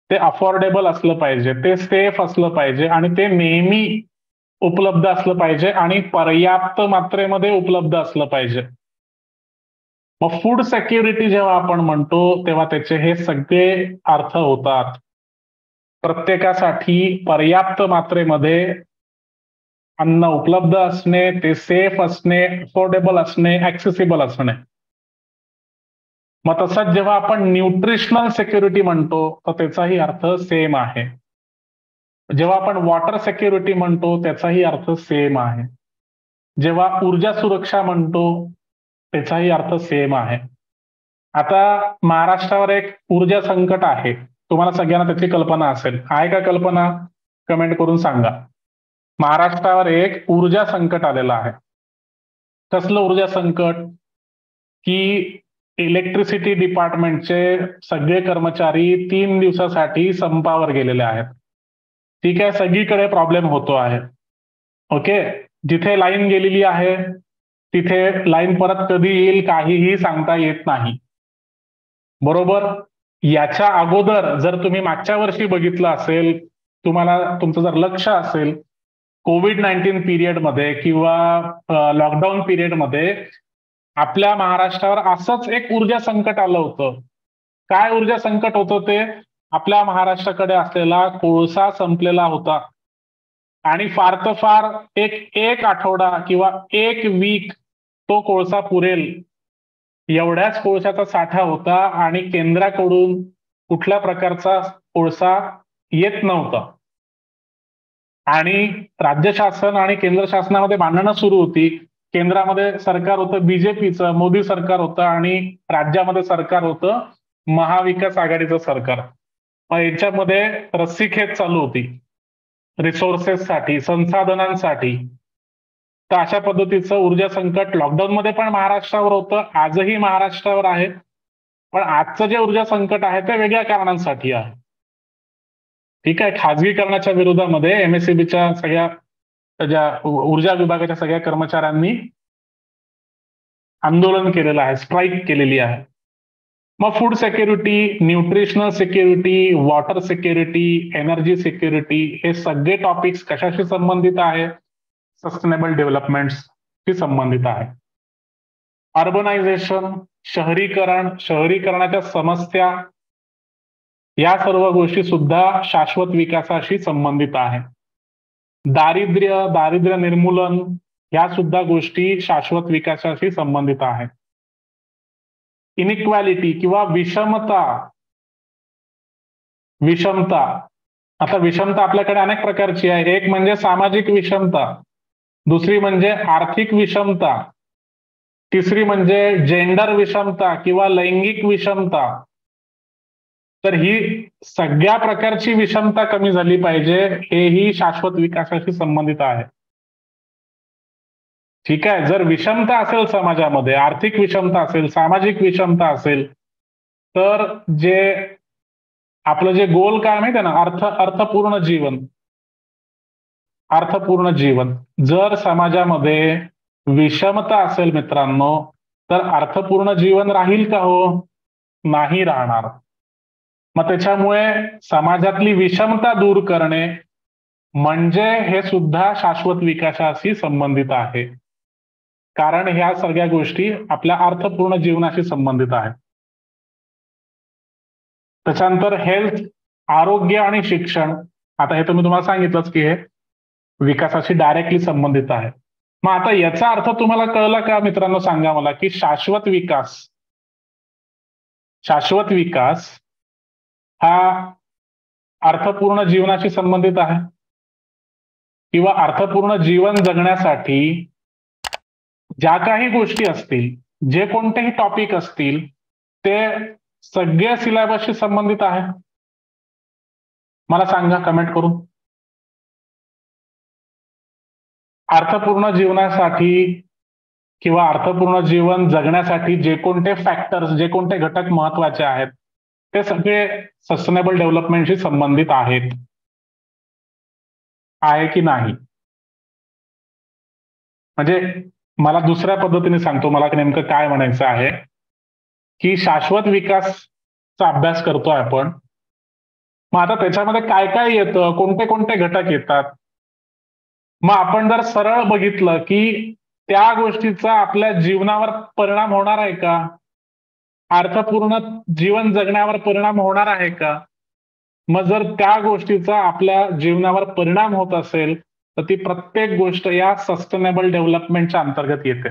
ते अफोर्डेबल असलं पाहिजे, ते सेफ असलं पाहिजे आणि ते नेहमी उपलब्ध असलं पाहिजे आणि पर्याप्त मात्रेमध्ये उपलब्ध असलं पाहिजे. मग फूड सिक्युरिटी जेव्हा आपण म्हणतो तेव्हा त्याचे हे सगळे अर्थ होतात. प्रत्येकासाठी पर्याप्त मात्रेमध्ये अन्न उपलब्ध असणे, ते सेफ असणे, अफोर्डेबल असणे, ऍक्सेसिबल असणे. मग तसंच जेव्हा आपण न्यूट्रिशनल सिक्युरिटी म्हणतो तर त्याचाही अर्थ सेम आहे. जेव्हा आपण वॉटर सिक्युरिटी म्हणतो त्याचाही अर्थ सेम आहे. जेव्हा ऊर्जा सुरक्षा म्हणतो त्याचाही अर्थ सेम आहे. आता महाराष्ट्रावर एक ऊर्जा संकट आहे, तुम्हाला सगळ्यांना त्याची कल्पना असेल. आहे का कल्पना? कमेंट करून सांगा. महाराष्ट्रावर एक ऊर्जा संकट आलेलं आहे. कसलं ऊर्जा संकट? की इलेक्ट्रिसिटी डिपार्टमेंटचे सगळे कर्मचारी 3 दिवसासाठी संपावर गेलेले आहेत. ठीक आहे, सगळीकडे प्रॉब्लेम होतो आहे. ओके, जिथे लाईन गेलेली आहे तिथे लाईन परत कधी येईल काहीही सांगता येत नाही. बरोबर. याच्या अगोदर जर तुम्ही मागच्या वर्षी बघितलं असेल, तुमचं जर लक्ष असेल, कोविड-19 पिरियडमध्ये किंवा लॉकडाऊन पिरियडमध्ये आपल्या महाराष्ट्रावर असंच एक ऊर्जा संकट आलं होतं. काय ऊर्जा संकट होतं ते? आपल्या महाराष्ट्राकडे असलेला कोळसा संपलेला होता आणि फार तर फार एक आठवडा किंवा एक वीक तो कोळसा पुरेल एवढ्याच कोळशाचा साठा होता आणि केंद्राकडून कुठल्या प्रकारचा कोळसा येत नव्हता. आणि राज्य शासन आणि केंद्र शासनामध्ये भांडणं सुरू होती. केंद्रामध्ये सरकार होतं बीजेपीचं, मोदी सरकार होतं, आणि राज्यामध्ये सरकार होतं महाविकास आघाडीचं सरकार. मग याच्यामध्ये रस्सीखेच चालू होती रिसोर्सेससाठी, संसाधनांसाठी. तर अशा पद्धतीचं ऊर्जा संकट लॉकडाऊनमध्ये पण महाराष्ट्रावर होतं, आजही महाराष्ट्रावर आहे. पण आजचं जे ऊर्जा संकट आहे ते वेगळ्या कारणांसाठी आहे. ठीक आहे. खाजगीकरणाच्या विरोधामध्ये MSEBीच्या सगळ्या ज्या ऊर्जा विभागाच्या सगळ्या कर्मचाऱ्यांनी आंदोलन केलेलं आहे, स्ट्राईक केलेली आहे. मग food security, nutritional security, water security, energy security हे सगळे टॉपिक्स कशाशी संबंधित आहे? सस्टेनेबल डेव्हलपमेंटशी संबंधित आहे. अर्बनायझेशन, शहरीकरणाच्या समस्या, या सर्व गोष्टी सुद्धा शाश्वत विकासाशी संबंधित आहे. दारिद्र्य निर्मूलन, ह्या सुद्धा गोष्टी शाश्वत विकासाशी संबंधित आहेत. इनइक्वॅलिटी किंवा विषमता. आता विषमता आपल्याकडे अनेक प्रकारची आहे. एक म्हणजे सामाजिक विषमता, दुसरी म्हणजे आर्थिक विषमता, तिसरी म्हणजे जेंडर विषमता किंवा लैंगिक विषमता. तर ही सगळ्या प्रकारची विषमता कमी झाली पाहिजे, हेही शाश्वत विकासाशी संबंधित आहे. ठीक आहे. जर विषमता असेल समाजामध्ये, आर्थिक विषमता असेल, सामाजिक विषमता असेल, तर आपलं जे गोल काय माहिती आहे ना, अर्थपूर्ण जीवन. जर समाजामध्ये विषमता असेल मित्रांनो, तर अर्थपूर्ण जीवन राहील का हो? नाही राहणार. मग त्याच्यामुळे समाजातली विषमता दूर करणे म्हणजे हे सुद्धा शाश्वत विकासाशी संबंधित आहे, कारण ह्या सगळ्या गोष्टी आपल्या अर्थपूर्ण जीवनाशी संबंधित आहेत. त्याच्यानंतर हेल्थ, आरोग्य आणि शिक्षण. आता हे तर मी तुम्हाला सांगितलंच की हे विकासाशी डायरेक्टली संबंधित आहे. मग आता याचा अर्थ तुम्हाला कळला का मित्रांनो? सांगा मला की शाश्वत विकास हा अर्थपूर्ण जीवनाशी संबंधित आहे, किंवा अर्थपूर्ण जीवन जगण्यासाठी ज्या काही गोष्टी असतील, जे कोणतेही टॉपिक असतील, ते सगळे सिलेबसशी संबंधित आहे. मला सांगा कमेंट करून. अर्थपूर्ण जीवनासाठी किंवा अर्थपूर्ण जीवन जगण्यासाठी जे कोणते फॅक्टर्स, जे कोणते घटक महत्वाचे आहेत, ते सगळे सस्टेनेबल डेव्हलपमेंटशी संबंधित आहेत, आहे की नाही? म्हणजे मला दुसऱ्या पद्धतीने सांगतो, मला नेमकं काय म्हणायचं आहे की शाश्वत विकासचा अभ्यास करतोय आपण. मग आता त्याच्यामध्ये काय काय येतं, कोणते कोणते घटक येतात? मग आपण जर सरळ बघितलं की त्या गोष्टीचा आपल्या जीवनावर परिणाम होणार आहे का? अर्थपूर्ण जीवन जगण्यावर परिणाम होणार आहे का? मग जर त्या गोष्टीचा आपल्या जीवनावर परिणाम होत असेल, तर ती प्रत्येक गोष्ट या सस्टेनेबल डेव्हलपमेंटच्या अंतर्गत येते.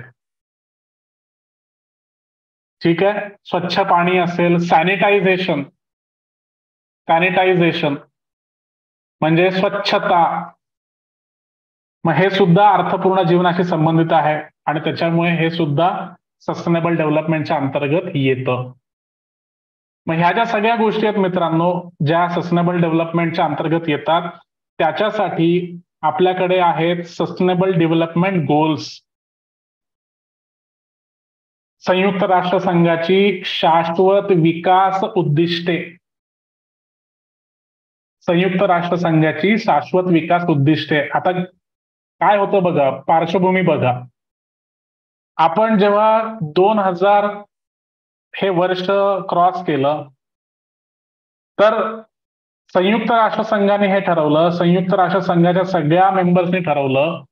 ठीक आहे. स्वच्छ पाणी असेल, सॅनिटायझेशन म्हणजे स्वच्छता, मग हे सुद्धा अर्थपूर्ण जीवनाशी संबंधित आहे आणि त्याच्यामुळे हे सुद्धा सस्टेनेबल डेव्हलपमेंटच्या अंतर्गत येतं. मग ह्या ज्या सगळ्या गोष्टी आहेत मित्रांनो, ज्या सस्टेनेबल डेव्हलपमेंटच्या अंतर्गत येतात, त्याच्यासाठी आपल्याकडे आहेत सस्टेनेबल डेव्हलपमेंट गोल्स. संयुक्त राष्ट्रसंघाची शाश्वत विकास उद्दिष्टे. संयुक्त राष्ट्रसंघाची शाश्वत विकास उद्दिष्टे. आता काय होतं बघा, पार्श्वभूमी बघा. आपण जेव्हा 2000 हे वर्ष क्रॉस केलं, तर संयुक्त राष्ट्रसंघाने हे ठरवलं, संयुक्त राष्ट्रसंघाच्या सगळ्या मेंबर्सनी ठरवलं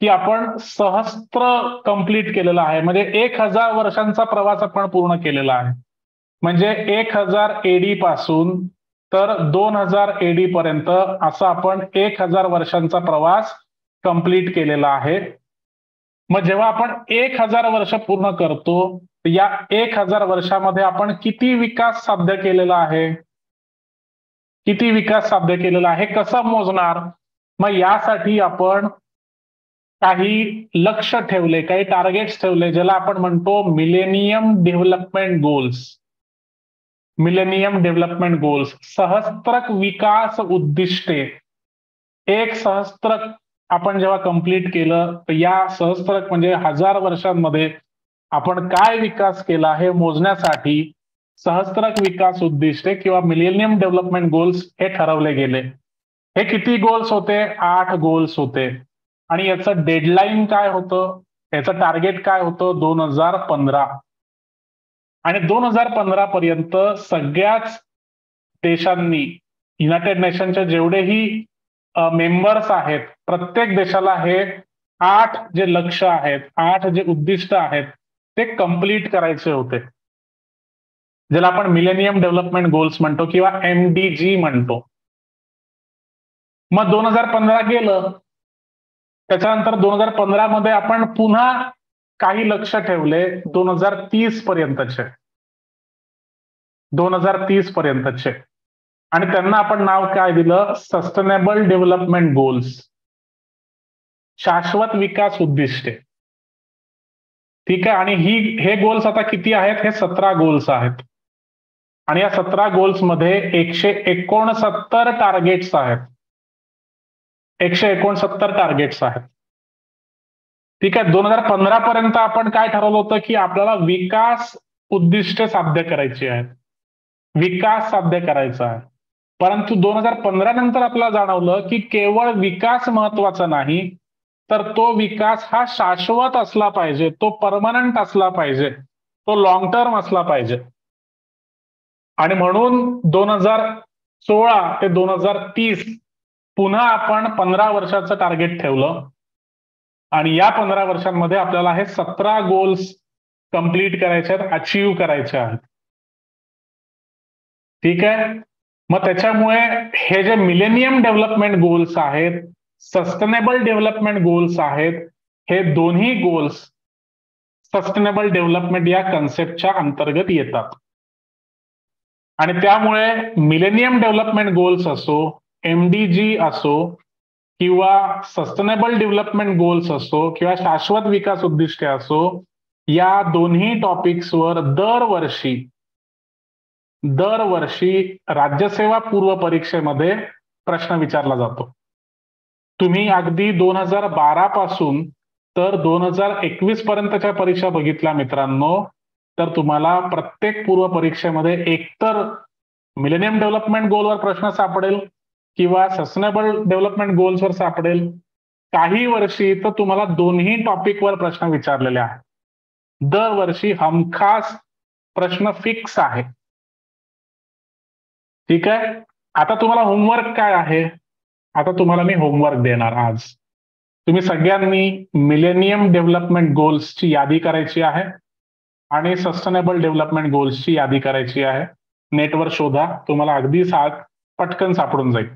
की आपण सहस्त्र कंप्लीट केलेला आहे, म्हणजे 1000 वर्षांचा प्रवास आपण पूर्ण केलेला आहे. म्हणजे 1000 AD पासून तर 2000 AD पर्यंत असा आपण 1000 वर्षांचा प्रवास कंप्लीट केलेला आहे. मग जेव्हा आपण 1000 वर्ष पूर्ण करतो, या 1000 वर्षामध्ये आपण किती विकास साध्य केलेला आहे, कसं मोजणार? मग यासाठी आपण काही लक्ष ठेवले, काही टार्गेट्स ठेवले, ज्याला आपण म्हणतो मिलेनियम डेव्हलपमेंट गोल्स. सहस्त्रक विकास उद्दिष्टे. एक सहस्त्रक आपण जेव्हा कंप्लीट केलं, तर या सहस्त्रक म्हणजे 1000 वर्षांमध्ये आपण काय विकास केला हे मोजण्यासाठी सहस्त्रक विकास उद्दिष्टे किंवा मिलेनियम डेव्हलपमेंट गोल्स हे ठरवले गेले. हे किती गोल्स होते? 8 गोल्स होते. आणि याचं डेडलाईन काय होतं, याचं टार्गेट काय होतं? 2015. आणि 2015 पर्यंत सगळ्याच देशांनी, युनायटेड नेशनच्या जेवढेही मेंबर्स आहेत, प्रत्येक देशाला हे 8 जे लक्ष्य आहेत, 8 जे उद्दिष्ट आहेत, ते कंप्लीट करायचे होते, ज्याला आपण मिलेनियम डेव्हलपमेंट गोल्स म्हणतो किंवा MDG म्हणतो. मग 2015 गेलं, त्याच्यानंतर 2015 मध्ये आपण पुन्हा काही लक्ष ठेवले 2030 पर्यंतचे, 2030 पर्यंतचे, आणि त्यांना आपण नाव काय दिलं, सस्टेनेबल डेव्हलपमेंट गोल्स, शाश्वत विकास उद्दिष्टे. ठीक आहे. आणि हे गोल्स आता किती आहेत, हे 17 गोल्स आहेत, आणि या 17 गोल्स मध्ये 169 टार्गेट्स आहेत, 169 टार्गेट्स आहेत. ठीक आहे. 2015 पर्यंत आपण काय ठरवलं होतं की आपल्याला विकास उद्दिष्टे साध्य करायची आहेत, विकास साध्य करायचा आहे. परंतु 2015 नंतर आपल्याला जाणवलं की केवळ विकास महत्वाचा नाही, तर तो विकास हा शाश्वत असला पाहिजे, तो परमनंट असला पाहिजे, तो लॉंग टर्म असला पाहिजे. आणि म्हणून 2016 ते 2030 पुन्हा आपण 15 वर्षाचं टार्गेट ठेवलं, आणि या 15 वर्षांमध्ये आपल्याला हे 17 गोल्स कंप्लीट करायचे आहेत, अचीव्ह करायचे आहेत. ठीक आहे. मग त्याच्यामुळे हे जे मिलेनियम डेव्हलपमेंट गोल्स आहेत, सस्टेनेबल डेव्हलपमेंट गोल्स आहेत, हे दोन्ही गोल्स सस्टेनेबल डेव्हलपमेंट या कन्सेप्टच्या अंतर्गत येतात. आणि त्यामुळे मिलेनियम डेव्हलपमेंट गोल्स असो, MDG असो, किंवा सस्टेनेबल डेव्हलपमेंट गोल्स असो, किंवा शाश्वत विकास उद्दिष्टे असो, या दोन्ही टॉपिक्सवर दरवर्षी राज्यसेवा पूर्व परीक्षेमध्ये प्रश्न विचारला जातो. तुम्ही अगदी 2012 पासून तर 2021 पर्यंतच्या परीक्षा बघितल्या मित्रांनो, तर तुम्हाला प्रत्येक पूर्व परीक्षेमध्ये एकतर मिलेनियम डेव्हलपमेंट गोलवर प्रश्न सापडेल किंवा सस्टेनेबल डेव्हलपमेंट गोल्सवर सापडेल. काही वर्षी तर तुम्हाला दोन्ही टॉपिकवर प्रश्न विचारलेले आहेत. दरवर्षी हमखास प्रश्न फिक्स आहे. ठीक आहे. आता तुम्हाला होमवर्क काय आहे, आता तुम्हाला मी होमवर्क देणार आज. तुम्ही सगळ्यांनी मिलेनियम डेव्हलपमेंट गोल्सची यादी करायची आहे आणि सस्टेनेबल डेव्हलपमेंट गोल्सची यादी करायची आहे. नेटवर शोधा, तुम्हाला अगदी पटकन सापडून जाईल.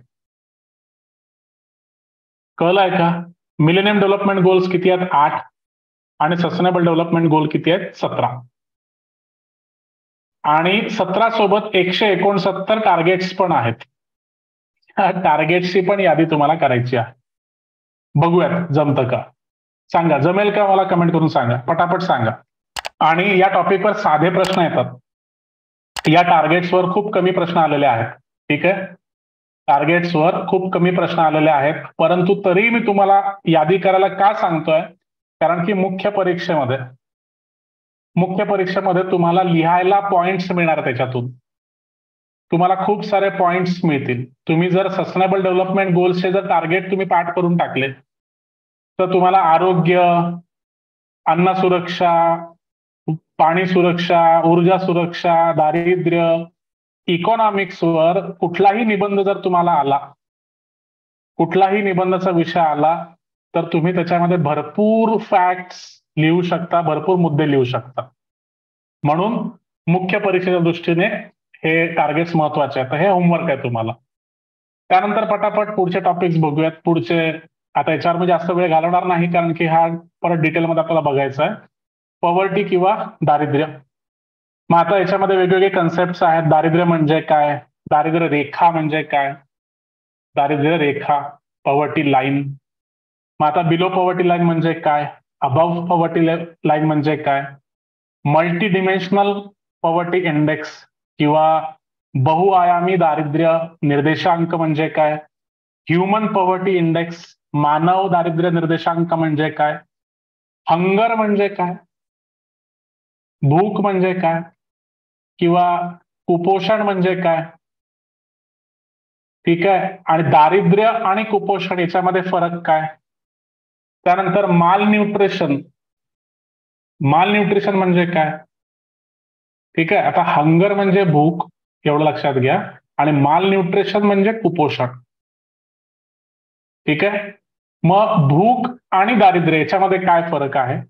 कळलंय का? मिलेनियम डेव्हलपमेंट गोल्स किती आहेत? 8, आणि सस्टेनेबल डेव्हलपमेंट गोल किती आहेत? 17. आणि 17 सोबत 169 टार्गेट्स पण आहेत. टार्गेट्सची पण यादी तुम्हाला करायची आहे. बघूयात जमतं का, सांगा. जमेल का मला कमेंट करून सांगा, पटापट सांगा. आणि या टॉपिकवर साधे प्रश्न येतात. या टार्गेट्सवर खूप कमी प्रश्न आलेले आहेत. ठीक आहे. टार्गेट्सवर खूप कमी प्रश्न आलेले आहेत, परंतु तरी मी तुम्हाला यादी करायला का सांगतोय, कारण की मुख्य परीक्षेमध्ये तुम्हाला लिहायला पॉइंट्स मिळणार. त्याच्यातून तुम्हाला खूप सारे पॉइंट्स मिळतील. तुम्ही जर सस्टेनेबल डेव्हलपमेंट गोल्सचे जर टार्गेट तुम्ही पाठ करून टाकले, तर तुम्हाला आरोग्य, अन्न सुरक्षा, पाणी सुरक्षा, ऊर्जा सुरक्षा, दारिद्र्य, इकॉनॉमिक्सवर कुठलाही निबंध जर तुम्हाला आला, कुठलाही निबंधाचा विषय आला, तर तुम्ही त्याच्यामध्ये भरपूर फॅक्ट्स लिहू शकता, भरपूर मुद्दे लिहू शकता. म्हणून मुख्य परीक्षेच्या दृष्टीने हे टार्गेट्स महत्वाचे आहेत. हे होमवर्क आहे तुम्हाला. त्यानंतर पटापट पुढचे टॉपिक्स बघूयात. पुढचे आता याच्यावर मी जास्त वेळ घालवणार नाही, कारण की हा परत डिटेलमध्ये आपल्याला बघायचा आहे. पॉवर्टी किंवा दारिद्र्य. मग आता याच्यामध्ये वेगवेगळे कन्सेप्ट आहेत. दारिद्र्य म्हणजे काय, दारिद्र्य रेखा म्हणजे काय, दारिद्र्य रेखा, पॉवर्टी लाईन. मग आता बिलो पॉवर्टी लाईन म्हणजे काय, अबव्ह पॉवर्टी लाईन म्हणजे काय, मल्टी डिमेन्शनल पॉवर्टी इंडेक्स किंवा बहुआयामी दारिद्र्य निर्देशांक म्हणजे काय, ह्युमन पॉवर्टी इंडेक्स, मानव दारिद्र्य निर्देशांक म्हणजे काय, हंगर म्हणजे काय, भूक म्हणजे काय, किंवा कुपोषण म्हणजे काय. ठीक आहे. आणि दारिद्र्य आणि कुपोषण याच्यामध्ये फरक काय. त्यानंतर माल न्यूट्रिशन म्हणजे काय. ठीक आहे. आता हंगर म्हणजे भूक, एवढं लक्षात घ्या, आणि माल न्यूट्रिशन म्हणजे कुपोषण. ठीक आहे. मग भूक आणि दारिद्र्य याच्यामध्ये काय फरक आहे.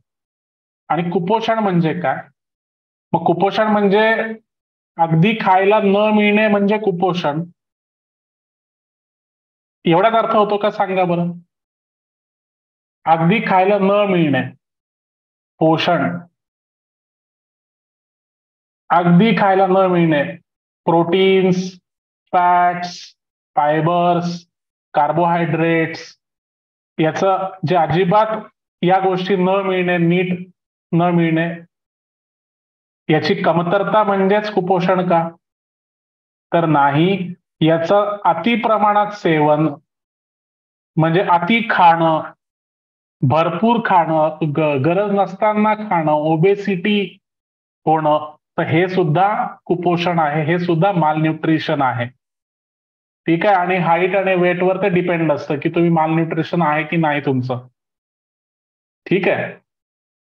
आणि कुपोषण म्हणजे काय? मग कुपोषण म्हणजे अगदी खायला न मिळणे म्हणजे कुपोषण. एवढाच अर्थ होतो का सांगा बरं? अगदी खायला न मिळणे पोषण, अगदी खायला न मिळणे प्रोटीन्स, फॅट्स, फायबर्स, कार्बोहायड्रेट्स, याचं जे अजिबात या गोष्टी न मिळणे, नीट न मिळणे, याची कमतरता म्हणजेच कुपोषण का? तर नाही. याचं अति प्रमाणात सेवन म्हणजे अति खाणं, भरपूर खाणं, गरज नसताना खाणं, ओबेसिटी होणं, तर हे सुद्धा कुपोषण आहे, हे सुद्धा मालन्यूट्रिशन आहे. ठीक आहे. आणि हाईट आणि वेटवर ते डिपेंड असतं की तुम्ही मालन्यूट्रिशन आहे की नाही तुमचं. ठीक आहे.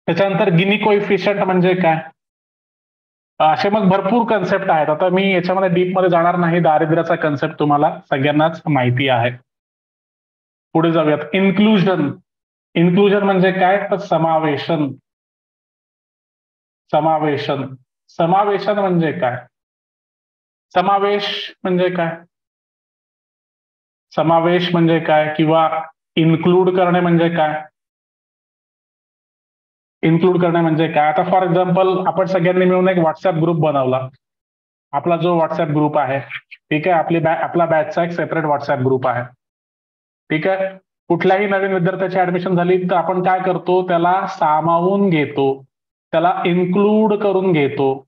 त्याच्यानंतर गिनी कोइफिशियंट म्हणजे काय? असे मग भरपूर कन्सेप्ट आहेत. आता मी याच्यामध्ये डीपमध्ये जाणार नाही. दारिद्र्याचा कन्सेप्ट तुम्हाला सगळ्यांनाच माहिती आहे. पुढे जाऊयात. इन्क्लुजन. इन्क्लुजन म्हणजे काय? तर समावेशन. समावेशन. समावेशन म्हणजे काय? समावेश म्हणजे काय? समावेश म्हणजे काय किंवा इन्क्लूड करणे म्हणजे काय? इन्क्लूड करणे म्हणजे काय? आता फॉर एक्झाम्पल आपण सगळ्यांनी मिळून एक व्हॉट्सअप ग्रुप बनवला. आपला जो व्हॉट्सअप ग्रुप आहे, ठीक आहे, आपला बॅचचा एक सेपरेट व्हॉट्सअप ग्रुप आहे. ठीक आहे. कुठल्याही नवीन विद्यार्थ्याची ऍडमिशन झाली तर आपण काय करतो? त्याला सामावून घेतो, त्याला इन्क्लूड करून घेतो.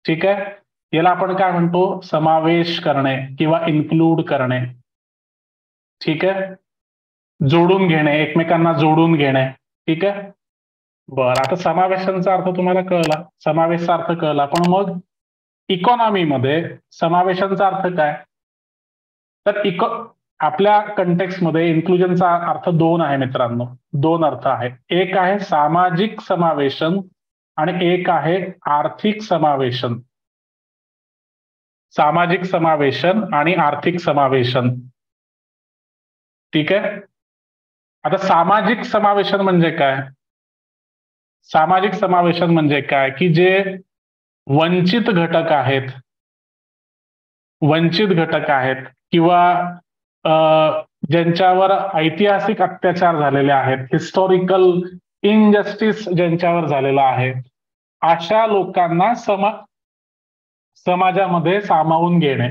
ठीक आहे. याला आपण काय म्हणतो? समावेश करणे किंवा इन्क्लूड करणे. ठीक आहे. जोडून घेणे, एकमेकांना जोडून घेणे. ठीक आहे. बरं, आता समावेशांचा अर्थ तुम्हाला कळला, समावेशचा अर्थ कळला. पण मग इकॉनॉमीमध्ये समावेशांचा अर्थ काय? तर आपल्या कंटेक्समध्ये इन्क्लुजनचा अर्थ दोन आहे मित्रांनो, दोन अर्थ आहे. एक आहे सामाजिक समावेशन आणि एक आहे आर्थिक समावेशन. सामाजिक समावेशन आणि आर्थिक समावेशन. ठीक आहे. आता सामाजिक समावेशन म्हणजे काय? सामाजिक समावेशन म्हणजे काय? की जे वंचित घटक आहेत, वंचित घटक आहेत किंवा ज्यांच्यावर ऐतिहासिक अत्याचार झालेले आहेत, हिस्टॉरिकल इनजस्टिस ज्यांच्यावर झालेला आहे, अशा लोकांना समाजामध्ये सामावून घेणे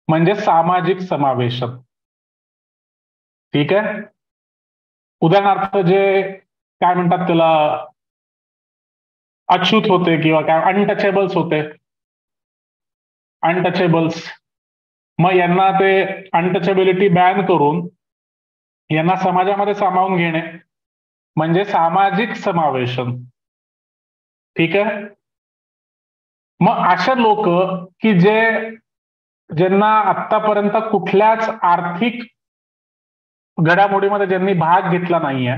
म्हणजे सामाजिक समावेशन. ठीक आहे. उदाहरणार्थ जे काय म्हणतात त्याला, अछूत होते किंवा काय अनटचेबल्स होते, अनटचेबल्स, मग यांना ते अनटचेबिलिटी बॅन करून यांना समाजामध्ये सामावून घेणे म्हणजे सामाजिक समावेशन. ठीक आहे. मग अशा लोक की ज्यांना आतापर्यंत कुठल्याच आर्थिक घडामोडीमध्ये ज्यांनी भाग घेतला नाहीये,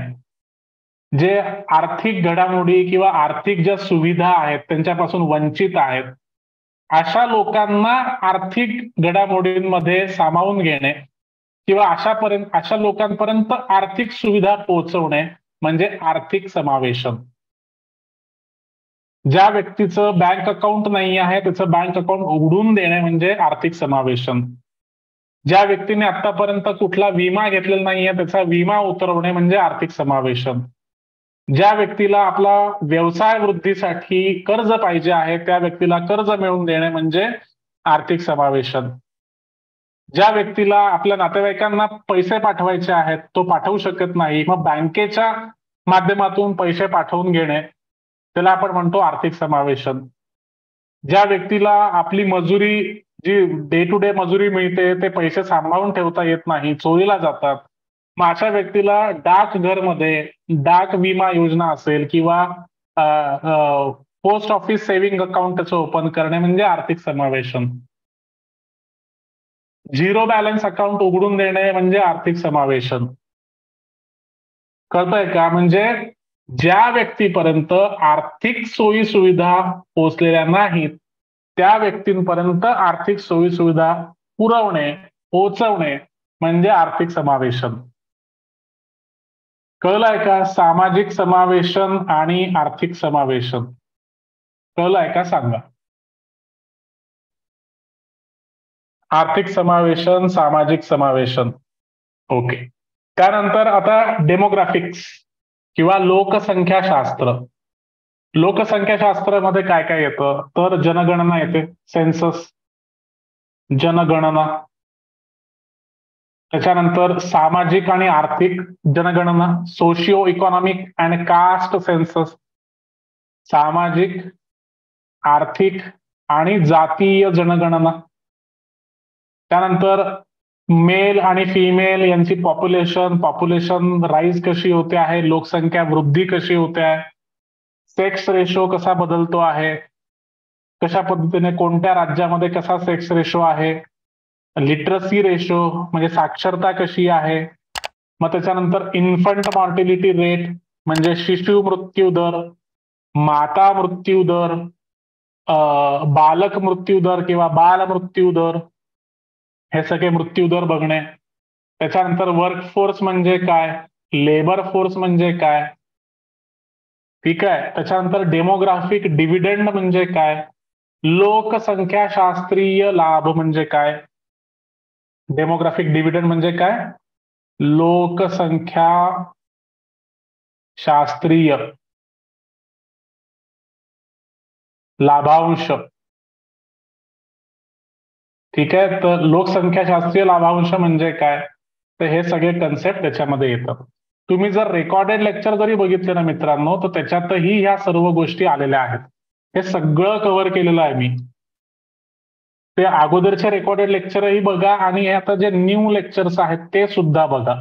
जे आर्थिक घडामोडी किंवा आर्थिक ज्या सुविधा आहेत त्यांच्यापासून वंचित आहेत, अशा लोकांना आर्थिक घडामोडींमध्ये सामावून घेणे किंवा अशा लोकांपर्यंत आर्थिक सुविधा पोहोचवणे म्हणजे आर्थिक समावेशन. ज्या व्यक्तीचं बँक अकाउंट नाही आहे त्याचं बँक अकाउंट उघडून देणे म्हणजे आर्थिक समावेशन. ज्या व्यक्तीने आतापर्यंत कुठला विमा घेतलेला नाहीये त्याचा विमा उतरवणे म्हणजे आर्थिक समावेशन. ज्या व्यक्तीला आपला व्यवसाय वृद्धीसाठी कर्ज पाहिजे आहे त्या व्यक्तीला कर्ज मिळवून देणे म्हणजे आर्थिक समावेशन. ज्या व्यक्तीला आपल्या नातेवाईकांना पैसे पाठवायचे आहेत तो पाठवू शकत नाही, मग बँकेच्या माध्यमातून पैसे पाठवून घेणे त्याला आपण म्हणतो आर्थिक समावेशन. ज्या व्यक्तीला आपली मजुरी, जी डे टू डे मजुरी मिळते, ते पैसे सांभाळून ठेवता येत नाही, चोरीला जातात, मग अशा व्यक्तीला डाकघरमध्ये डाक विमा योजना असेल किंवा पोस्ट ऑफिस सेव्हिंग अकाउंट त्याचं ओपन करणे म्हणजे आर्थिक समावेशन. झिरो बॅलन्स अकाउंट उघडून देणे म्हणजे आर्थिक समावेशन. कळतंय का? म्हणजे ज्या व्यक्तीपर्यंत आर्थिक सोयी सुविधा पोहोचलेल्या नाहीत त्या व्यक्तींपर्यंत आर्थिक सोयी सुविधा पुरवणे, पोहोचवणे म्हणजे आर्थिक समावेशन. कळलंय का? सामाजिक समावेशन आणि आर्थिक समावेशन कळलंय का? सांगा. आर्थिक समावेशन, सामाजिक समावेशन. ओके. त्यानंतर आता डेमोग्राफिक्स किंवा लोकसंख्याशास्त्र. लोकसंख्याशास्त्रामध्ये काय काय येतं? तर जनगणना येते, सेन्सस, जनगणना. त्याच्यानंतर सामाजिक आणि आर्थिक जनगणना, socio economic and caste census. सामाजिक, आर्थिक आणि जातीय जनगणना. त्यानंतर मेल आणि फिमेल यांची पॉप्युलेशन राईज कशी होते आहे, लोकसंख्या वृद्धी कशी होते आहे, सेक्स रेशो कसा बदलतो आहे, कशा पद्धतीने कोणत्या राज्यामध्ये कसा सेक्स रेशो आहे, लिटरसी रेशो म्हणजे साक्षरता कशी आहे. मग त्याच्यानंतर इन्फंट मॉर्टिलिटी रेट म्हणजे शिशु मृत्यू दर, माता मृत्यू दर, बालक मृत्यू दर किंवा बाल मृत्यू दर, हे सगळे मृत्यू दर बघणे. त्याच्यानंतर वर्कफोर्स म्हणजे काय, लेबर फोर्स म्हणजे काय. ठीक आहे. त्याच्यानंतर डेमोग्राफिक डिव्हिडंड म्हणजे काय, लोकसंख्याशास्त्रीय लाभ म्हणजे काय. डेमोग्राफिक डिव्हिडंड म्हणजे काय, लोकसंख्या शास्त्रीय लाभांश. ठीक आहे. तर लोकसंख्याशास्त्रीय लाभांश म्हणजे काय, तर हे सगळे कन्सेप्ट त्याच्यामध्ये येतात. तुम्ही जर रेकॉर्डेड लेक्चर जरी बघितले ना मित्रांनो, तर त्याच्यातही ह्या सर्व गोष्टी आलेल्या आहेत. हे सगळं कव्हर केलेलं आहे मी. ते अगोदरचे रेकॉर्डेड लेक्चरही बघा आणि हे आता जे न्यू लेक्चर्स आहेत ते सुद्धा बघा.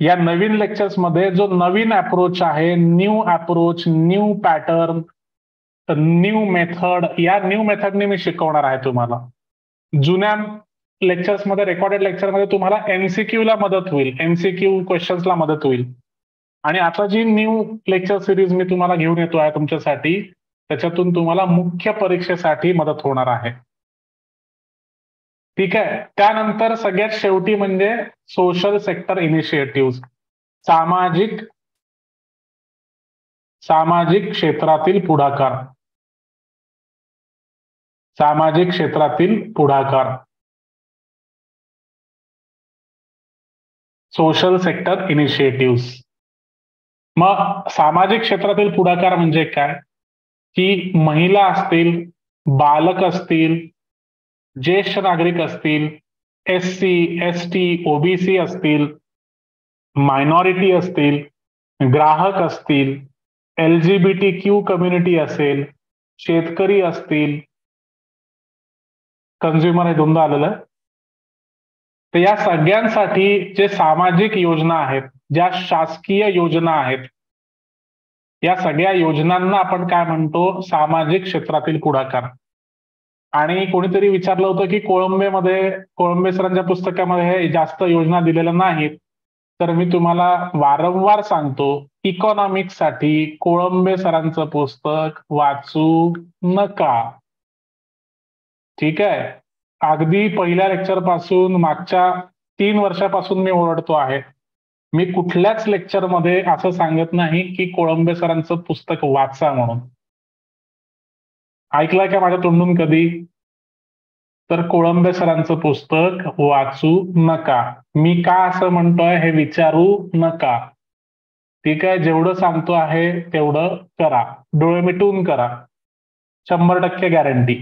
या नवीन लेक्चर्स मध्ये जो नवीन अप्रोच आहे, new approach, new pattern, new method, या न्यू मेथडने मी शिकवणार आहे तुम्हाला. जुन्या लेक्चर्स मध्ये, रेकॉर्डेड लेक्चर मध्ये तुम्हाला एमसीक्यू ला मदत होईल, एमसीक्यू क्वेश्चन्सला मदत होईल. आणि आता जी न्यू लेक्चर सिरीज मी तुम्हाला घेऊन येतो आहे तुमच्यासाठी, त्याच्यातून तुम्हाला मुख्य परीक्षेसाठी मदत होणार आहे. ठीक आहे. त्यानंतर सगळ्यात शेवटी म्हणजे सोशल सेक्टर इनिशिएटिव्ह, सामाजिक क्षेत्रातील पुढाकार, सामाजिक क्षेत्रातील पुढाकार, सोशल सेक्टर इनिशिएटिव्ह. मग सामाजिक क्षेत्रातील पुढाकार म्हणजे काय, की महिला असतील, बालक असतील, ज्येष्ठ नागरिक असतील, SC, ST, OBC असतील, मायनॉरिटी असतील, ग्राहक असतील, LGBTQ कम्युनिटी असेल, शेतकरी असतील, कन्झ्युमर हे दोनदा आलेलं आहे. तर या सगळ्यांसाठी जे सामाजिक योजना आहेत, ज्या शासकीय योजना आहेत, या सगळ्या योजनांना आपण काय म्हणतो, सामाजिक क्षेत्रातील पुढाकार. आणि कोणीतरी विचारलं होतं की कोळंबे सरांच्या पुस्तकामध्ये हे जास्त योजना दिलेल्या नाहीत. तर मी तुम्हाला वारंवार सांगतो, इकॉनॉमिक्स साठी कोळंबे सरांचं पुस्तक वाचू नका. ठीक आहे. अगदी पहिल्या लेक्चर पासून मागच्या 3 वर्षापासून मी ओरडतो आहे. मी कुठल्याच लेक्चरमध्ये असं सांगत नाही की कोळंबे सरांचं पुस्तक वाचा म्हणून. ऐकलंय का माझ्या तोंडून कधी? तर कोळंबे सरांचं पुस्तक वाचू नका. मी का असं म्हणतोय हे विचारू नका. ठीक आहे. जेवढं सांगतो आहे तेवढं करा, डोळे मिटून करा, 100% गॅरंटी.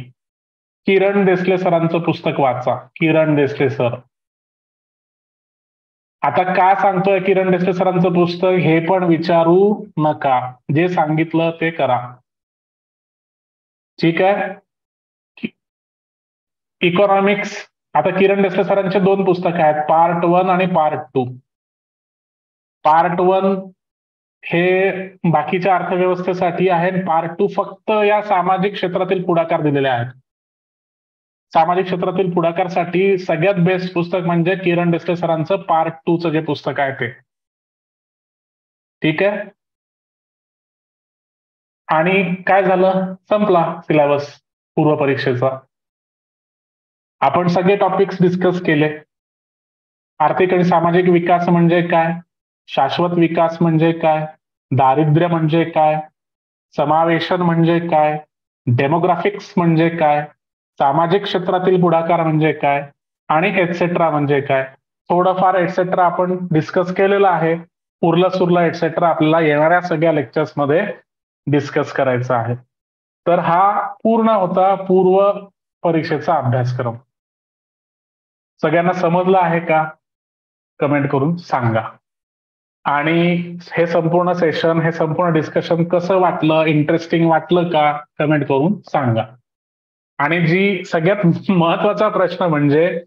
किरण देसले सरांचं पुस्तक वाचा, किरण देसले सर. आता का सांगतोय किरण देसले सरांचं पुस्तक हे पण विचारू नका, जे सांगितलं ते करा. ठीक आहे. इकॉनॉमिक्स, आता किरण देसले सरांचे 2 पुस्तकं आहेत, पार्ट 1 आणि पार्ट 2. पार्ट 1 हे बाकीच्या अर्थव्यवस्थेसाठी आहे, पार्ट 2 फक्त या सामाजिक क्षेत्रातील पुढाकार दिलेले आहेत. सामाजिक क्षेत्रातील पुढाकारसाठी सगळ्यात बेस्ट पुस्तक म्हणजे किरण देसले सरांचं पार्ट 2चं जे पुस्तक आहे ते. ठीक आहे. आणि काय झालं, संपला सिलेबस पूर्व परीक्षेचा. आपण सगळे टॉपिक्स डिस्कस केले. आर्थिक आणि सामाजिक विकास म्हणजे काय, शाश्वत विकास म्हणजे काय, दारिद्र्य म्हणजे काय, समावेशन म्हणजे काय, डेमोग्राफिक्स म्हणजे काय, सामाजिक क्षेत्रातील पुढाकार म्हणजे काय आणि एटसेट्रा म्हणजे काय. थोडंफार एटसेट्रा आपण डिस्कस केलेलं आहे. उरलं सुरलं एटसेट्रा आपल्याला येणाऱ्या सगळ्या लेक्चर्समध्ये डिस्कस करायचं आहे. तर हा पूर्ण होता पूर्व परीक्षेचा अभ्यासक्रम. सगळ्यांना समजलं आहे का? कमेंट करून सांगा. आणि हे संपूर्ण सेशन, हे संपूर्ण डिस्कशन कसं वाटलं, इंटरेस्टिंग वाटलं का? कमेंट करून सांगा. आणि जी सगळ्यात महत्वाचा प्रश्न म्हणजे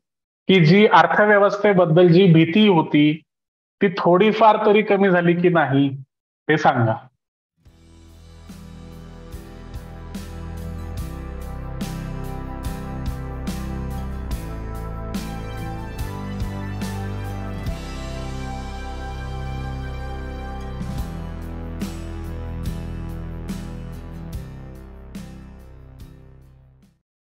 की जी अर्थव्यवस्थेबद्दल जी भीती होती ती थोडीफार तरी कमी झाली की नाही ते सांगा.